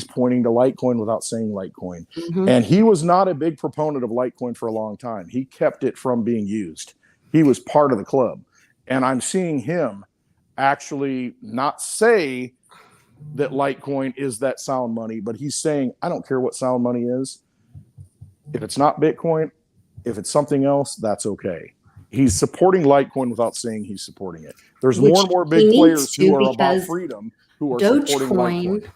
pointing to Litecoin without saying Litecoin. Mm-hmm. And he was not a big proponent of Litecoin for a long time. He kept it from being used. He was part of the club. And I'm seeing him actually not say that Litecoin is that sound money, but he's saying, I don't care what sound money is. If it's not Bitcoin, if it's something else, that's okay. He's supporting Litecoin without saying he's supporting it. There's more and more big players who are about freedom, who are supporting Litecoin.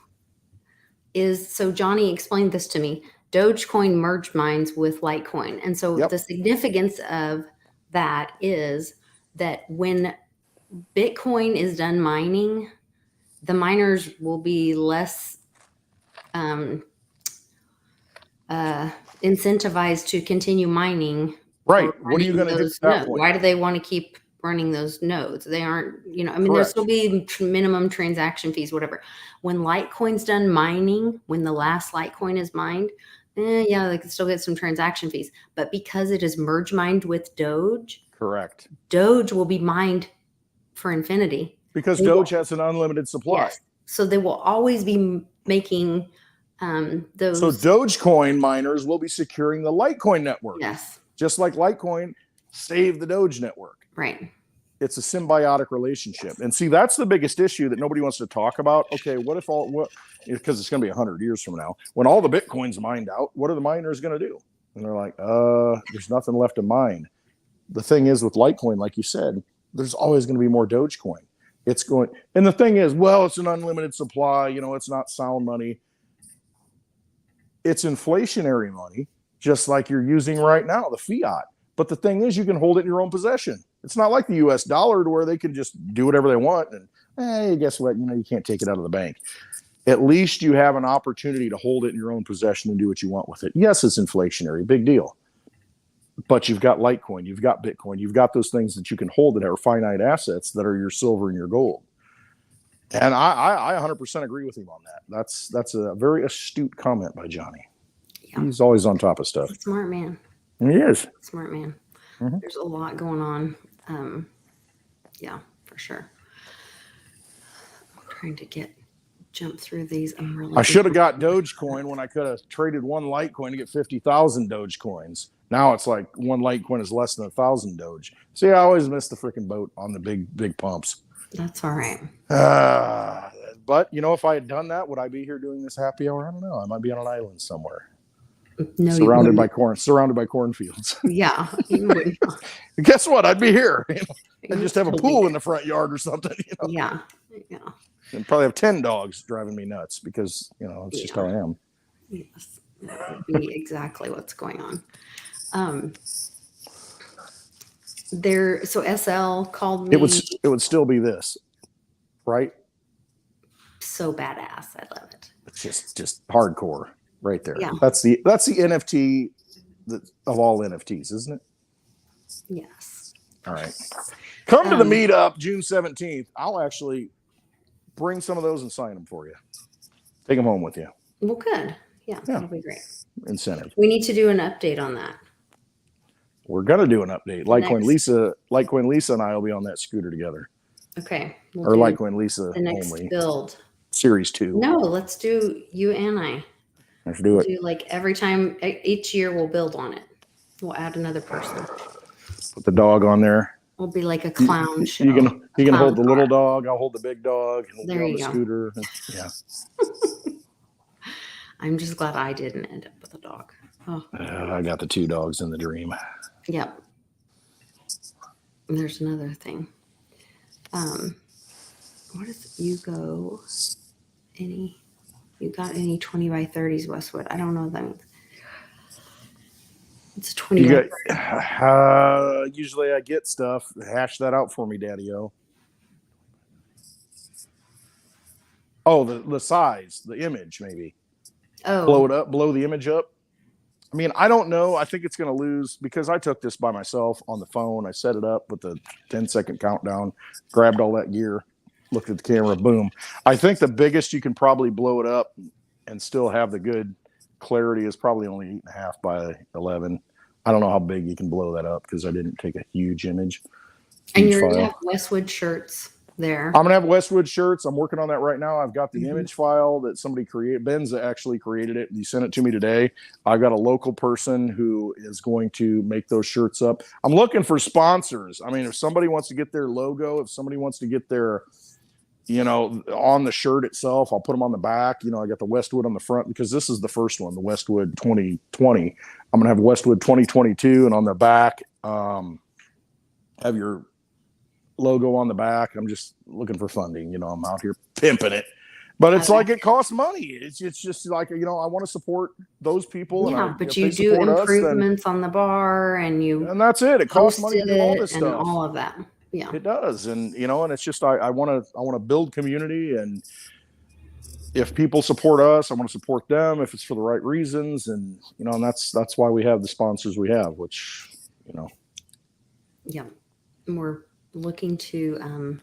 is, so Johnny explained this to me. Dogecoin merged mines with Litecoin. And so Yep. the significance of that is that when Bitcoin is done mining, the miners will be less incentivized to continue mining. Right. What are you going to do at that nodes. point? Why do they want to keep running those nodes? They aren't, I mean, there'll Correct. still be minimum transaction fees, whatever. When Litecoin's done mining, when the last Litecoin is mined, yeah, they can still get some transaction fees. But because it is merge mined with Doge, Correct. Doge will be mined for infinity. Because Doge has an unlimited supply. Yes. So they will always be making those. So Dogecoin miners will be securing the Litecoin network. Yes. Just like Litecoin saved the Doge network. Right. It's a symbiotic relationship. And see, that's the biggest issue that nobody wants to talk about. Okay, what if because it's going to be 100 years from now, when all the Bitcoin's mined out, what are the miners going to do? And they're like, there's nothing left to mine. The thing is with Litecoin, like you said, there's always going to be more Dogecoin. And the thing is, well, it's an unlimited supply. It's not sound money. It's inflationary money, just like you're using right now, the fiat. But the thing is, you can hold it in your own possession. It's not like the US dollar to where they can just do whatever they want. And hey, guess what? You can't take it out of the bank. At least you have an opportunity to hold it in your own possession and do what you want with it. Yes, it's inflationary, big deal. But you've got Litecoin, you've got Bitcoin, you've got those things that you can hold that are finite assets that are your silver and your gold. And I 100% agree with him on that. That's a very astute comment by Johnny. Yeah. He's always on top of stuff. Smart man. He is. Smart man. Mm-hmm. There's a lot going on. Yeah, for sure. I'm trying to jump through these. I should have got Dogecoin when I could have traded one Litecoin to get 50,000 Dogecoins. Now it's like one Litecoin is less than 1,000 Doge. See, I always miss the freaking boat on the big pumps. That's all right. But if I had done that, would I be here doing this happy hour? I don't know. I might be on an island somewhere. No, surrounded by cornfields. Yeah. You wouldn't. Guess what? I'd be here. I'd just have a pool in the front yard or something. Yeah. And probably have 10 dogs driving me nuts because, it's just how I am. Yes. That would be exactly what's going on. So SL called me. It would still be this, right? So badass. I love it. It's just hardcore right there. Yeah. That's the NFT of all NFTs, isn't it? Yes. All right. Come to the meetup June 17th. I'll actually bring some of those and sign them for you. Take them home with you. Well, good. Yeah. That'll be great. Incentive. We need to do an update on that. We're gonna do an update. Litecoin Lisa and I will be on that scooter together. Okay. Or Litecoin Lisa the next only. Build. Series 2. No, let's do you and I. Let's do it. Do like every time, each year we'll build on it. We'll add another person. Put the dog on there. We'll be like a clown show. You can hold the little dog. I'll hold the big dog. And there you go. Scooter. Yeah. I'm just glad I didn't end up with a dog. Oh. I got the 2 dogs in the dream. Yep. And there's another thing. What is you got any 20 by 30s Westwood? I don't know what that means. It's 20 by 30. Usually I get stuff. Hash that out for me, Daddy-O. Oh, the size, the image, maybe. Oh. Blow it up, blow the image up. I mean, I don't know. I think it's going to lose because I took this by myself on the phone. I set it up with the 10-second countdown, grabbed all that gear, looked at the camera, boom. I think the biggest you can probably blow it up and still have the good clarity is probably only 8.5 by 11. I don't know how big you can blow that up because I didn't take a huge image. And you're going to have Westwood shirts there. I'm going to have Westwood shirts. I'm working on that right now. I've got the image file that somebody created. Ben's actually created it. He sent it to me today. I've got a local person who is going to make those shirts up. I'm looking for sponsors. I mean, if somebody wants to get their logo, if somebody wants to get their, on the shirt itself, I'll put them on the back. I got the Westwood on the front because this is the first one, the Westwood 2020. I'm going to have Westwood 2022 and on the back, have your logo on the back. I'm just looking for funding. I'm out here pimping it. But it's like it costs money. It's just like, I want to support those people. Yeah, and but if you they do support us, then- improvements on the bar, and that's it. It costs money to posted do all it this and stuff. all of that. Yeah. It does, and and it's just I want to build community, and if people support us, I want to support them if it's for the right reasons, and and that's why we have the sponsors we have, which Yeah, we're looking to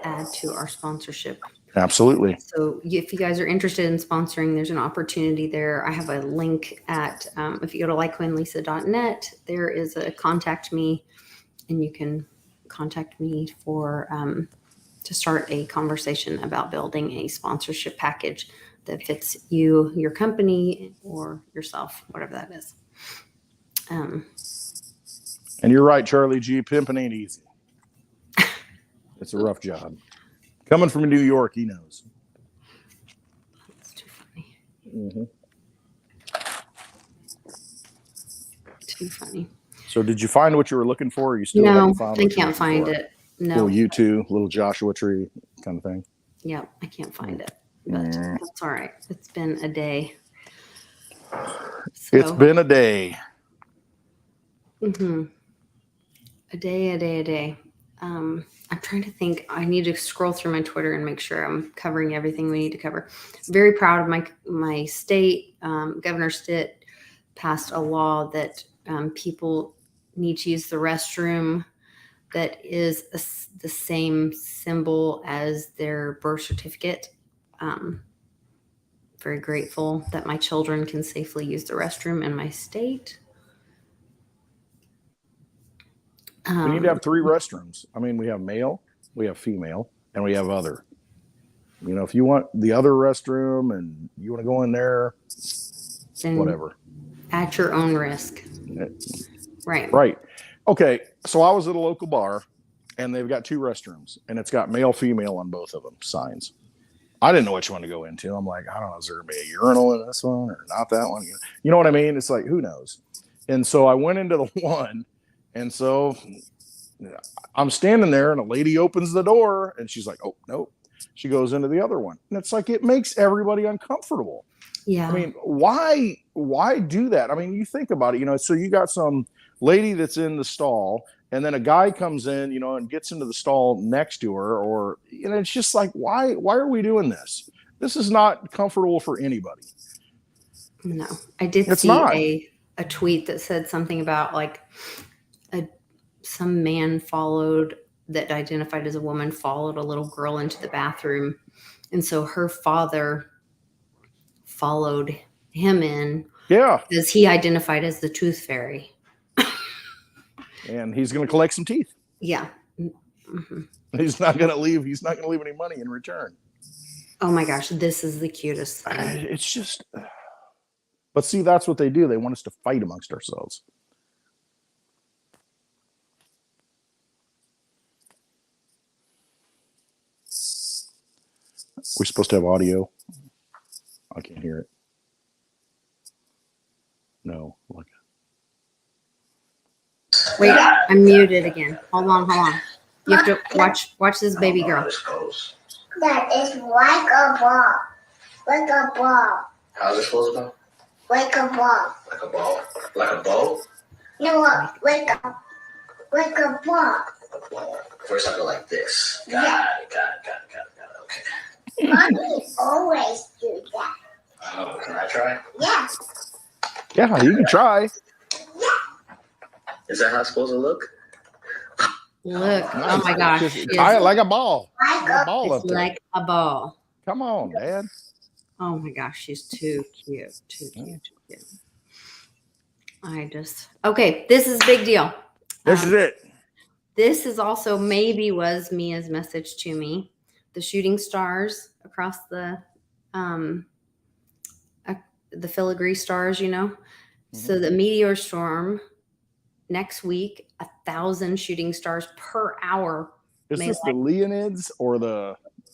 add to our sponsorship. Absolutely. So if you guys are interested in sponsoring, there's an opportunity there. I have a link at, if you go to likequenlisa.net, there is a contact me, and you can contact me for, to start a conversation about building a sponsorship package that fits you, your company, or yourself, whatever that is. And you're right, Charlie G. Pimping ain't easy. It's a rough job. Coming from New York, he knows. That's too funny. Mm-hmm. Too funny. So did you find what you were looking for? Or you still No, haven't found I what you're can't looking find for? it. No. Little U2, little Joshua tree kind of thing. Yeah, I can't find it. But that's all right. It's been a day. It's been a day. Mm-hmm. A day. I'm trying to think. I need to scroll through my Twitter and make sure I'm covering everything we need to cover. Very proud of my state. Governor Stitt passed a law that people need to use the restroom that is the same symbol as their birth certificate. Very grateful that my children can safely use the restroom in my state. We need to have 3 restrooms. I mean, we have male, we have female, and we have other. If you want the other restroom and you want to go in there, then whatever. At your own risk. Right. Right. Okay. So I was at a local bar, and they've got 2 restrooms, and it's got male, female on both of them, signs. I didn't know which one to go into. I'm like, I don't know, is there going to be a urinal in this one or not that one? You know what I mean? It's like, who knows? And so I went into the one, and so I'm standing there, and a lady opens the door, and she's like, oh, nope. She goes into the other one. And it's like, it makes everybody uncomfortable. Yeah. I mean, why do that? I mean, you think about it, so you got some lady that's in the stall, and then a guy comes in, and gets into the stall next to her, or, it's just like, why are we doing this? This is not comfortable for anybody. No, I did see a tweet that said something about like some man that identified as a woman followed a little girl into the bathroom. And so her father followed him in. Yeah. Because he identified as the tooth fairy. And he's going to collect some teeth. Yeah. Mm-hmm. He's not going to leave any money in return. Oh my gosh, this is the cutest thing. It's just, but see, that's what they do. They want us to fight amongst ourselves. We're supposed to have audio. I can't hear it. No. Wait, I'm muted again. Hold on. You have to watch this baby girl. That is like a ball. Like a ball. How's it supposed to go? Like a ball. Like a ball? Like a bow? No, like a ball. Like a ball. First I go like this. Got it. Okay. Mommy always do that. Oh, can I try? Yeah. Yeah, you can try. Is that how it's supposed to look? Look. Oh my gosh. Just tie it like a ball. Like A a ball up It's there. like a ball. Come on, Dad. Oh my gosh, she's too cute. Too cute. Okay, this is a big deal. This is it. This is also was Mia's message to me. The shooting stars across the filigree stars, So the meteor storm next week, 1,000 shooting stars per hour. Is this the Leonids or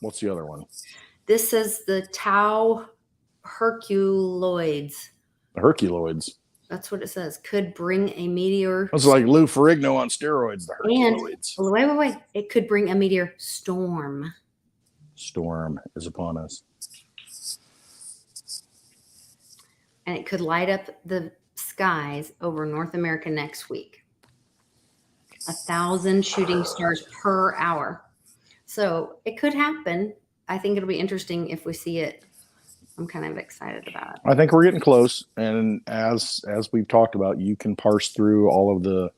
what's the other one? This is the Tau Herculoids. The Herculoids. That's what it says. Could bring a meteor. It's like Lou Ferrigno on steroids, the Herculoids. Wait. It could bring a meteor storm. Storm is upon us. and it could light up the skies over North America next week. 1,000 shooting stars per hour. So it could happen. I think it'll be interesting if we see it. I'm kind of excited about it. I think we're getting close, and as we've talked about, you can parse through all of the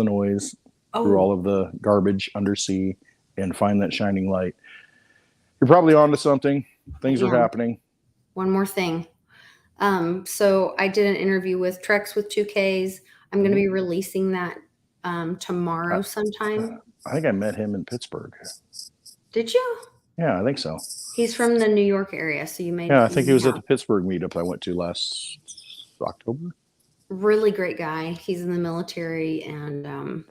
noise, through all of the garbage undersea, and find that shining light. You're probably onto something. Things are happening. One more thing. So I did an interview with Trex with 2Ks. I'm going to be releasing that tomorrow sometime. I think I met him in Pittsburgh. Did you? Yeah, I think so. He's from the New York area, so you may. Yeah, I think he was at the Pittsburgh meetup I went to last October. Really great guy. He's in the military and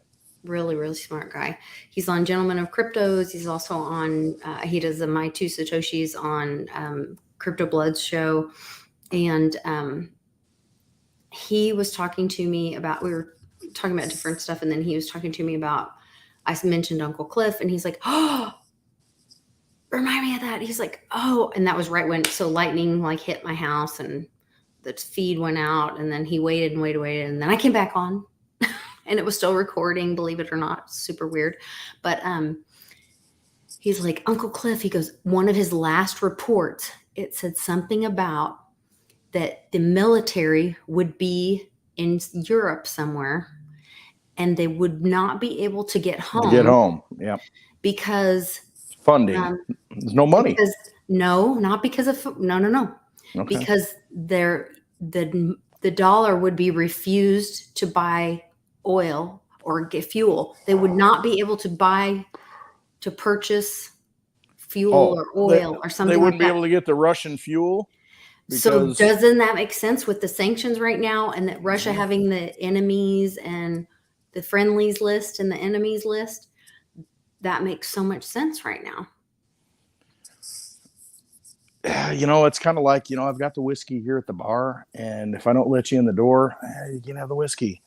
really, really smart guy. He's on Gentlemen of Cryptos. He's also on, he does the My Two Satoshis on Crypto Blood's show. And he was talking to me about, we were talking about different stuff. And then he was talking to me about, I mentioned Uncle Cliff, and he's like, oh, remind me of that. He's like, oh, and that was right when, so lightning like hit my house and the feed went out, and then he waited and waited. And then I came back on and it was still recording, believe it or not. Super weird. But he's like, Uncle Cliff, he goes, one of his last reports, it said something about that the military would be in Europe somewhere and they would not be able to get home. Yeah. Because funding. There's no money. Not because of no. Okay. Because the dollar would be refused to buy oil or get fuel. They would not be able to purchase fuel or oil or something. They wouldn't like be able to get the Russian fuel. So doesn't that make sense with the sanctions right now, and that Russia having the enemies and the friendlies list and the enemies list? That makes so much sense right now. You know, it's kind of like, I've got the whiskey here at the bar, and if I don't let you in the door, you can have the whiskey.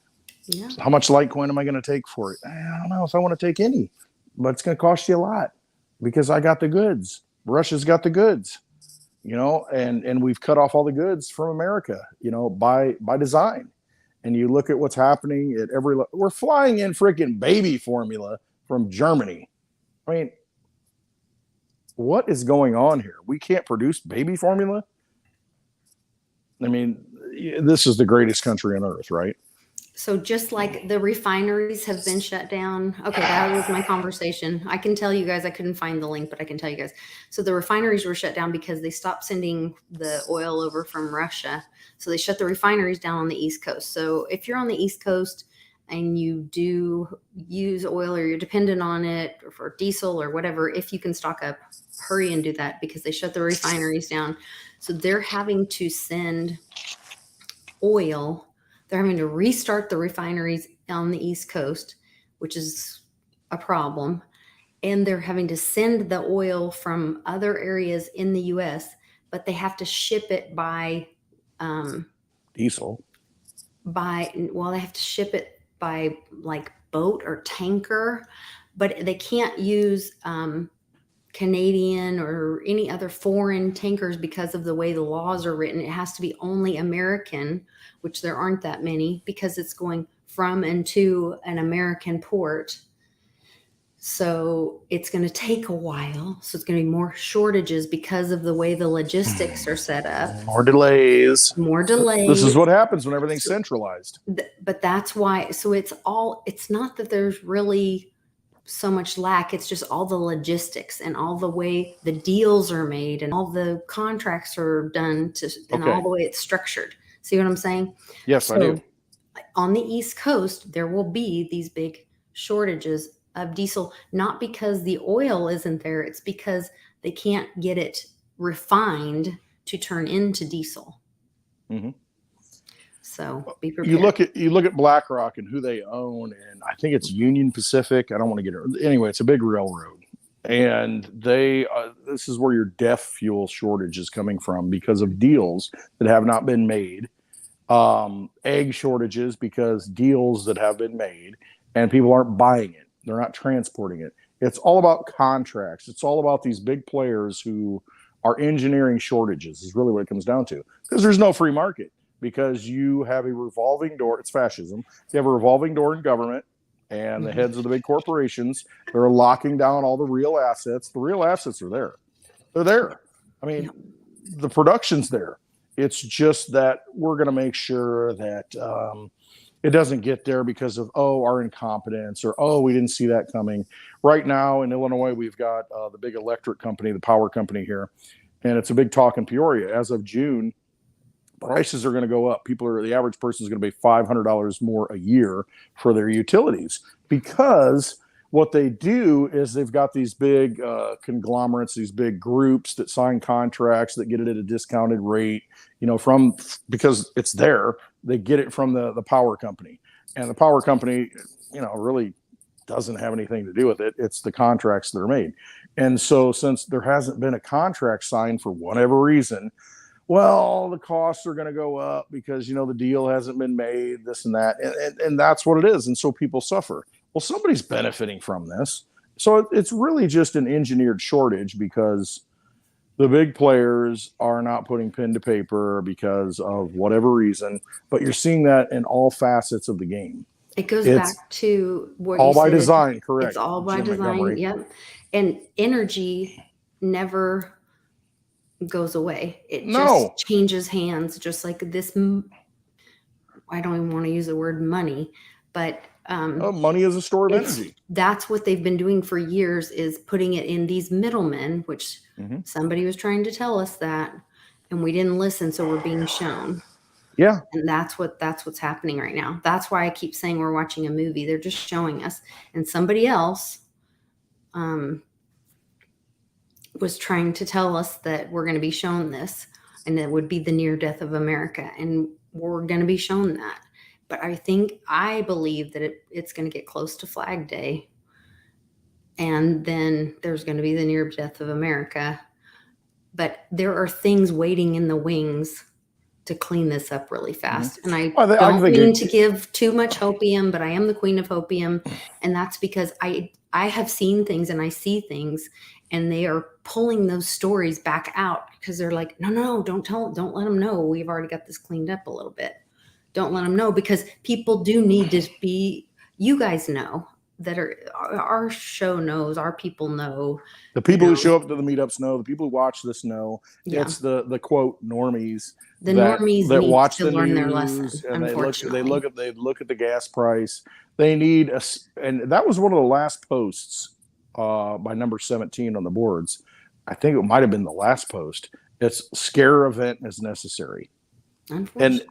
Yeah. So how much Litecoin am I going to take for it? I don't know if I want to take any, but it's going to cost you a lot because I got the goods. Russia's got the goods, and we've cut off all the goods from America, by design. And you look at what's happening at we're flying in freaking baby formula from Germany. I mean, what is going on here? We can't produce baby formula. I mean, this is the greatest country on earth, right? So just like the refineries have been shut down. Okay, that was my conversation. I can tell you guys, I couldn't find the link, but I can tell you guys. So the refineries were shut down because they stopped sending the oil over from Russia. So they shut the refineries down on the East Coast. So if you're on the East Coast and you do use oil or you're dependent on it or for diesel or whatever, if you can stock up, hurry and do that because they shut the refineries down. So they're having to send oil. They're having to restart the refineries on the East Coast, which is a problem. And they're having to send the oil from other areas in the U.S., but they have to ship it by diesel. They have to ship it by like boat or tanker, but they can't use Canadian or any other foreign tankers because of the way the laws are written. It has to be only American, which there aren't that many because it's going from and to an American port. So it's going to take a while. So it's going to be more shortages because of the way the logistics are set up. More delays. This is what happens when everything's centralized. But that's why. So it's not that there's really so much lack. It's just all the logistics and all the way the deals are made and all the contracts are done and all the way it's structured. See what I'm saying? Yes, I do. On the East Coast, there will be these big shortages of diesel, not because the oil isn't there. It's because they can't get it refined to turn into diesel. Mm-hmm. So be prepared. You look at BlackRock and who they own, and I think it's Union Pacific. I don't want to get it. Anyway, it's a big railroad, and they this is where your DEF fuel shortage is coming from because of deals that have not been made, egg shortages because deals that have been made, and people aren't buying it. They're not transporting it. It's all about contracts. It's all about these big players who are engineering shortages is really what it comes down to because there's no free market. because you have a revolving door. It's fascism. You have a revolving door in government, and the heads of the big corporations, they're locking down all the real assets. The real assets are there. They're there. I mean, the production's there. It's just that we're going to make sure that it doesn't get there because of, our incompetence, or, we didn't see that coming. Right now in Illinois, we've got the big electric company, the power company here, and it's a big talk in Peoria. As of June, prices are going to go up. The average person is going to pay $500 more a year for their utilities, because what they do is they've got these big conglomerates, these big groups that sign contracts that get it at a discounted rate, because it's there. They get it from the power company, and the power company, really doesn't have anything to do with it. It's the contracts that are made. And so since there hasn't been a contract signed for whatever reason, well, the costs are going to go up because, the deal hasn't been made, this and that. And that's what it is. And so people suffer. Well, somebody's benefiting from this. So it's really just an engineered shortage because the big players are not putting pen to paper because of whatever reason. But you're seeing that in all facets of the game. It goes back to what all you by said. design, correct? It's all by Jim design. Montgomery. Yep. And energy never goes away. It just changes hands, just like this. I don't even want to use the word money, but money is a store of energy. That's what they've been doing for years, is putting it in these middlemen, which somebody was trying to tell us that, and we didn't listen, so we're being shown. Yeah. And that's what's happening right now. That's why I keep saying we're watching a movie. They're just showing us. And somebody else was trying to tell us that we're going to be shown this, and it would be the near death of America. And we're going to be shown that. But I believe that it's going to get close to Flag Day. And then there's going to be the near death of America. But there are things waiting in the wings to clean this up really fast. And I don't mean to give too much hopium, but I am the queen of hopium. And that's because I have seen things and I see things, and they are pulling those stories back out because they're like, no, don't let them know. We've already got this cleaned up a little bit. Don't let them know, because people do need to be, you guys know that our show knows, our people know. The people who show up to the meetups know, the people who watch this know. Yeah. It's the quote normies. The normies that need watch to the learn news, their lesson. And unfortunately, they look at the gas price. They need and that was one of the last posts by number 17 on the boards. I think it might have been the last post. It's scare event is necessary. Unfortunately.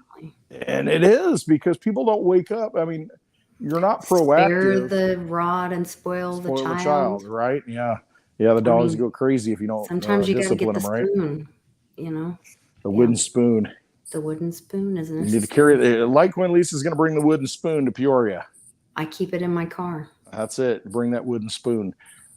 And it is, because people don't wake up. I mean, you're not proactive. Spare the rod and spoil the child. Right? Yeah. Yeah, the dogs go crazy if you don't sometimes you got to get the them, spoon, right? The wooden spoon. The wooden spoon is necessary. You need to carry it. Like when Lisa's going to bring the wooden spoon to Peoria. I keep it in my car. That's it. Bring that wooden spoon.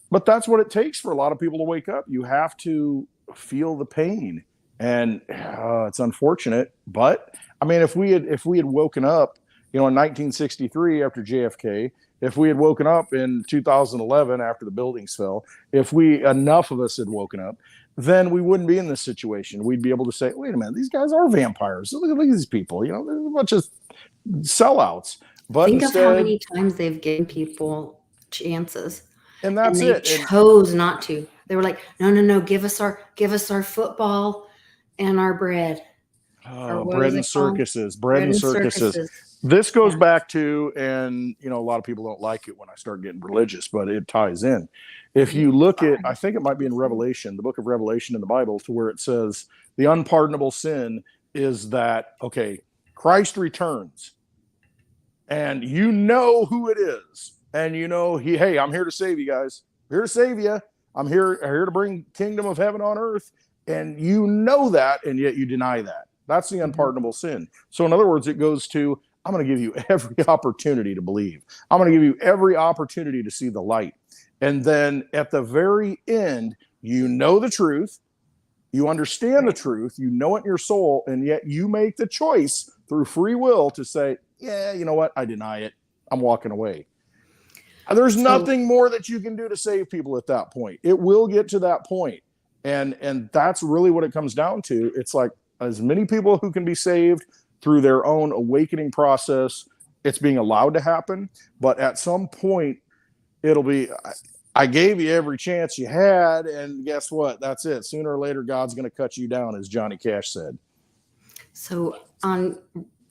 But that's what it takes for a lot of people to wake up. You have to feel the pain. And it's unfortunate, but I mean, if we had woken up, in 1963 after JFK, if we had woken up in 2011 after the buildings fell, if enough of us had woken up, then we wouldn't be in this situation. We'd be able to say, wait a minute, these guys are vampires. Look at these people. There's a bunch of sellouts. But think of how many times they've given people chances, and that's and they chose not to. They were like, no, give us our football and our bread. Bread and circuses. This goes back to, and a lot of people don't like it when I start getting religious, but it ties in. If you look at, I think it might be in Revelation, the book of Revelation in the Bible, to where it says the unpardonable sin is that, Christ returns, and you know who it is, and hey, I'm here to save you guys. I'm here to save you. I'm here to bring kingdom of heaven on earth. And you know that, and yet you deny that. That's the unpardonable sin. So in other words, it goes to, I'm going to give you every opportunity to believe. I'm going to give you every opportunity to see the light. And then at the very end, you know the truth. You understand the truth. You know it in your soul. And yet you make the choice through free will to say, yeah, you know what? I deny it. I'm walking away. There's nothing more that you can do to save people at that point. It will get to that point. And that's really what it comes down to. It's like, as many people who can be saved through their own awakening process. It's being allowed to happen, but at some point it'll be, I gave you every chance you had, and guess what? That's it. Sooner or later, God's going to cut you down, as Johnny Cash said. So I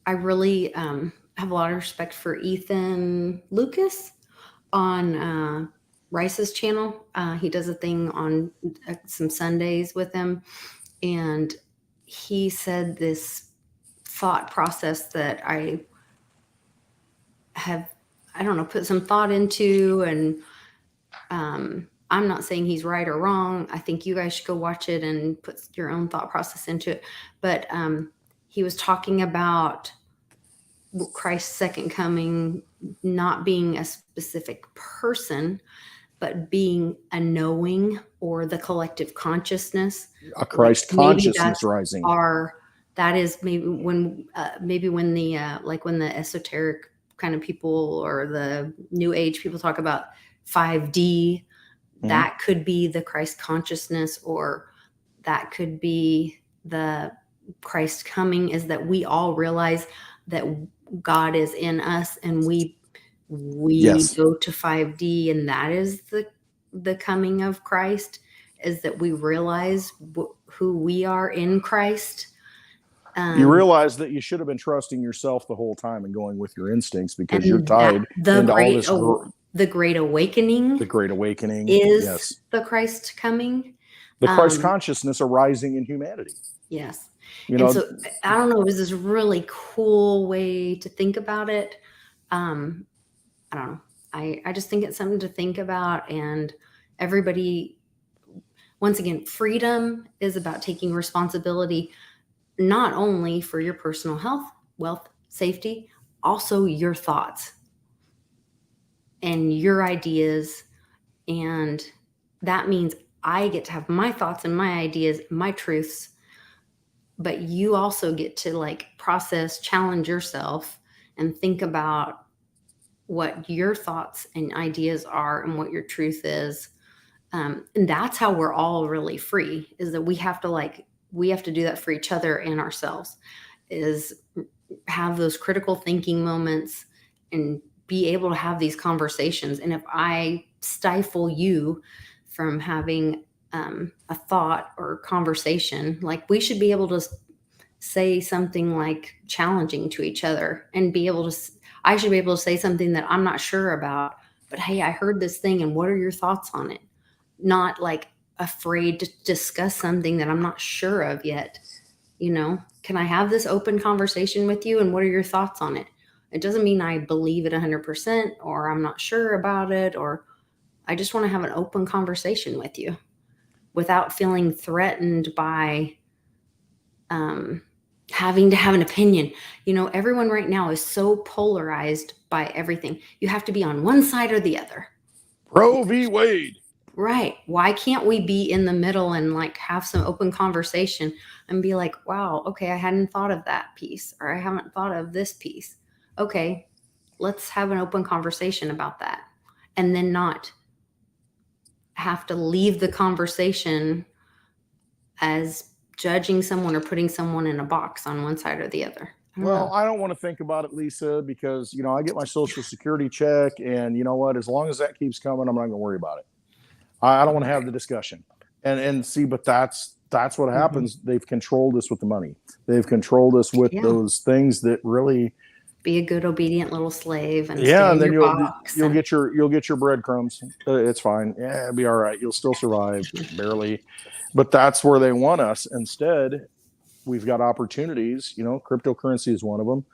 really have a lot of respect for Ethan Lucas on Rice's channel. He does a thing on some Sundays with him, and he said this thought process that I have, I don't know, put some thought into, and I'm not saying he's right or wrong. I think you guys should go watch it and put your own thought process into it. But he was talking about Christ's second coming not being a specific person, but being a knowing, or the collective consciousness. A Christ consciousness rising. That is maybe when the like when the esoteric kind of people or the new age people talk about 5D, that could be the Christ consciousness, or that could be the Christ coming, is that we all realize that God is in us, and we Yes. go to 5D, and that is the coming of Christ, is that we realize who we are in Christ. You realize that you should have been trusting yourself the whole time and going with your instincts, because you're tied into all this. The Great Awakening. The Great Awakening is the Christ coming. The Christ consciousness arising in humanity. Yes. You know, and so I don't know, it was this really cool way to think about it. I don't know. I just think it's something to think about, and everybody, once again, freedom is about taking responsibility, not only for your personal health, wealth, safety, also your thoughts and your ideas. And that means I get to have my thoughts and my ideas, my truths, but you also get to like process, challenge yourself, and think about what your thoughts and ideas are and what your truth is. And that's how we're all really free, is that we have to do that for each other and ourselves, is have those critical thinking moments and be able to have these conversations. And if I stifle you from having a thought or conversation, like, we should be able to say something like challenging to each other, and I should be able to say something that I'm not sure about, but hey, I heard this thing, and what are your thoughts on it? Not like afraid to discuss something that I'm not sure of yet. Can I have this open conversation with you, and what are your thoughts on it? It doesn't mean I believe it 100%, or I'm not sure about it, or I just want to have an open conversation with you without feeling threatened by having to have an opinion. Everyone right now is so polarized by everything. You have to be on one side or the other. Roe v. Wade. Right. Why can't we be in the middle and like have some open conversation and be like, wow, okay, I hadn't thought of that piece, or I haven't thought of this piece. Okay, let's have an open conversation about that. And then not have to leave the conversation as judging someone or putting someone in a box on one side or the other. I don't want to think about it, Lisa, because, I get my Social Security check, and you know what? As long as that keeps coming, I'm not going to worry about it. I don't want to have the discussion. And see, but that's what happens. Mm-hmm. They've controlled us with the money. They've controlled us with those things that really be a good, obedient little slave. And and then you'll get your breadcrumbs. It's fine. Yeah, it'll be all right. You'll still survive, barely. But that's where they want us. Instead, we've got opportunities. Cryptocurrency is one of them,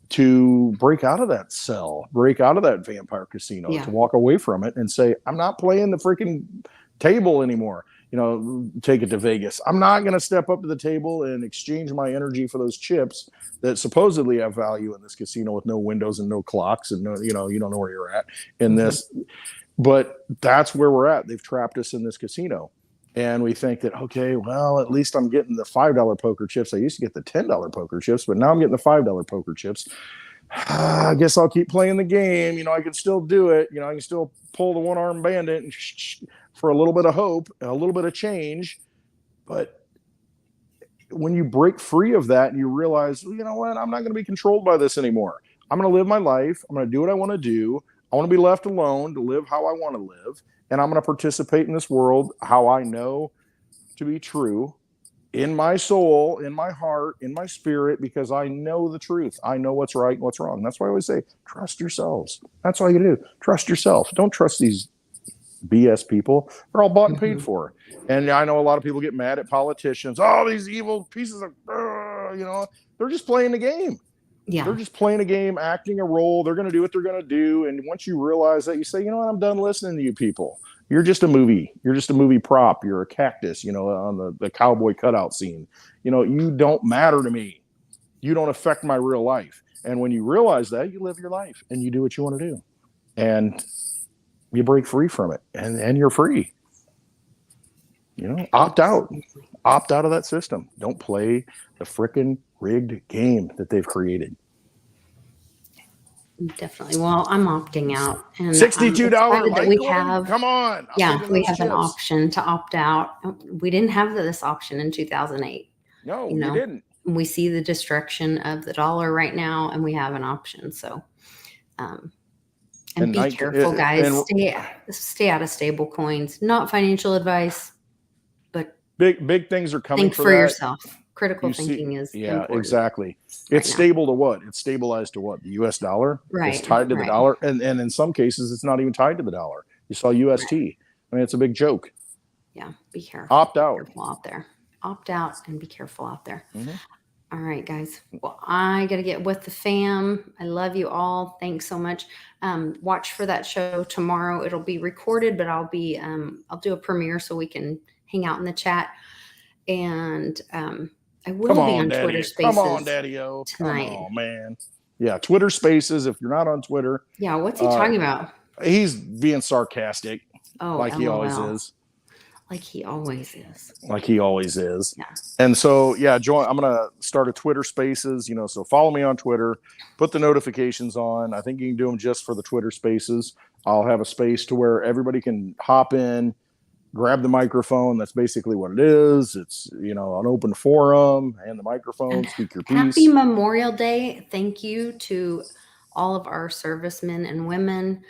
to break out of that cell, break out of that vampire casino, to walk away from it and say, I'm not playing the freaking table anymore. Take it to Vegas. I'm not going to step up to the table and exchange my energy for those chips that supposedly have value in this casino with no windows and no clocks, and no, you don't know where you're at in this. But that's where we're at. They've trapped us in this casino. And we think that, okay, well, at least I'm getting the $5 poker chips. I used to get the $10 poker chips, but now I'm getting the $5 poker chips. I guess I'll keep playing the game. I can still do it. I can still pull the one-armed bandit and for a little bit of hope, a little bit of change. But when you break free of that and you realize, well, you know what, I'm not going to be controlled by this anymore. I'm going to live my life. I'm going to do what I want to do. I want to be left alone to live how I want to live. And I'm going to participate in this world how I know to be true, in my soul, in my heart, in my spirit, because I know the truth. I know what's right and what's wrong. That's why I always say, trust yourselves. That's all you do. Trust yourself. Don't trust these BS people. They're all bought and paid for. And I know a lot of people get mad at politicians. Oh, these evil pieces of, they're just playing the game. Yeah. They're just playing a game, acting a role. They're going to do what they're going to do. And once you realize that, you say, you know what, I'm done listening to you people. You're just a movie. You're just a movie prop. You're a cactus, on the cowboy cutout scene. You don't matter to me. You don't affect my real life. And when you realize that, you live your life and you do what you want to do. And you break free from it. And you're free. Opt out. Opt out of that system. Don't play the frickin' rigged game that they've created. Definitely. Well, I'm opting out. And $62 that we have. Come on. We have an option to opt out. We didn't have this option in 2008. No, we didn't. We see the destruction of the dollar right now, and we have an option. So, and be careful, guys. Stay out of stable coins. Not financial advice, but big things are coming. Think for yourself. Critical thinking is important. Exactly. It's stable to what? It's stabilized to what? The U.S. dollar. Right. It's tied to the dollar, and in some cases, it's not even tied to the dollar. You saw UST. Right. I mean, it's a big joke. Yeah. Be careful. Opt out. Be careful out there. Opt out and be careful out there. Mm-hmm. All right, guys. Well, I got to get with the fam. I love you all. Thanks so much. Watch for that show tomorrow. It'll be recorded, but I'll do a premiere so we can hang out in the chat. And I will be on Daddy. Twitter Spaces. Come on, Daddy-o. Tonight. Come on, man. Yeah, Twitter Spaces. If you're not on Twitter. Yeah, what's he talking about? He's being sarcastic. Like LOL. he always is. Like he always is. Like he always is. Yeah. And so, join. I'm going to start a Twitter Spaces, so follow me on Twitter, put the notifications on. I think you can do them just for the Twitter Spaces. I'll have a space to where everybody can hop in, grab the microphone. That's basically what it is. It's, an open forum and the microphone, speak your piece. Happy Memorial Day. Thank you to all of our servicemen and women.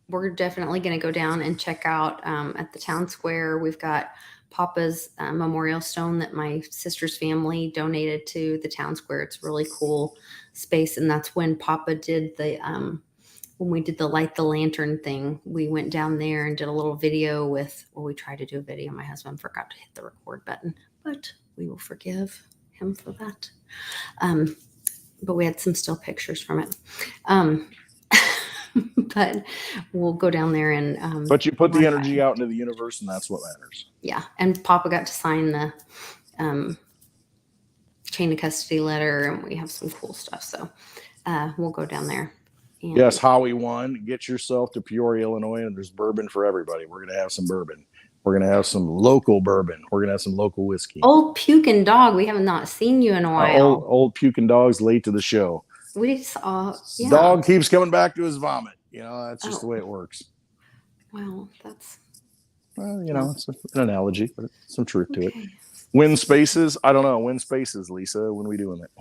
We're definitely going to go down and check out at the town square. We've got Papa's memorial stone that my sister's family donated to the town square. It's a really cool space. And that's when Papa did when we did the light the lantern thing. We went down there and did a little video we tried to do a video. My husband forgot to hit the record button, but we will forgive him for that. But we had some still pictures from it. But we'll go down there and but you put the energy out into the universe, and that's what matters. Yeah. And Papa got to sign the chain of custody letter, and we have some cool stuff. So we'll go down there. And yes, Howie won. Get yourself to Peoria, Illinois, and there's bourbon for everybody. We're going to have some bourbon. We're going to have some local bourbon. We're going to have some local whiskey. Old Pukin' Dog, we have not seen you in a while. Old Pukin' Dog's late to the show. We saw, yeah. Dog keeps coming back to his vomit. That's just the way it works. Well, that's... Well, it's an analogy, but some truth to it. Win Spaces? I don't know. Win Spaces, Lisa. When are we doing it?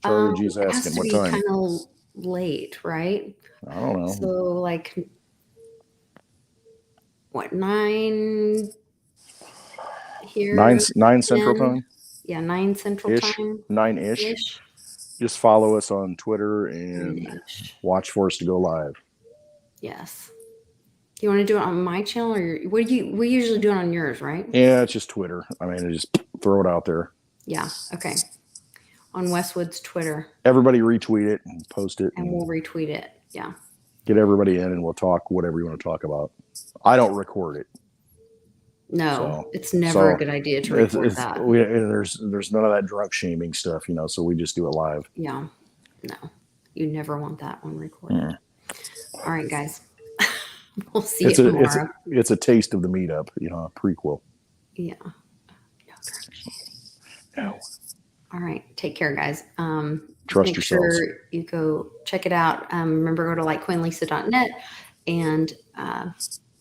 Charlie G's asking. What time? Kind of late, right? I don't know. So, what, 9 here? 9 Central Time? Yeah, 9 Central Time. 9-ish. Just follow us on Twitter and watch for us to go live. Yes. Do you want to do it on my channel, or we usually do it on yours, right? Yeah, it's just Twitter. I mean, just throw it out there. Yeah. Okay. On Westwood's Twitter. Everybody retweet it and post it. And we'll retweet it. Yeah. Get everybody in and we'll talk whatever you want to talk about. I don't record it. No, it's never a good idea to record that. There's none of that drunk shaming stuff, so we just do it live. Yeah. No, you never want that one recorded. Yeah. All right, guys. We'll see you tomorrow. It's a taste of the meetup, a prequel. Yeah. No. All right. Take care, guys. Trust make yourselves. Sure you go check it out. Remember, go to likequeenlisa.net and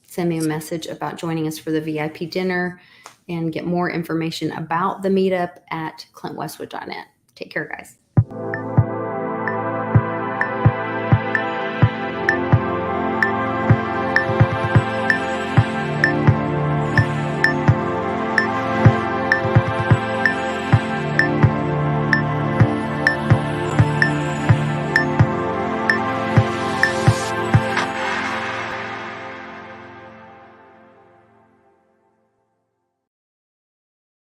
send me a message about joining us for the VIP dinner. and get more information about the meetup at clintwestwood.net. Take care, guys.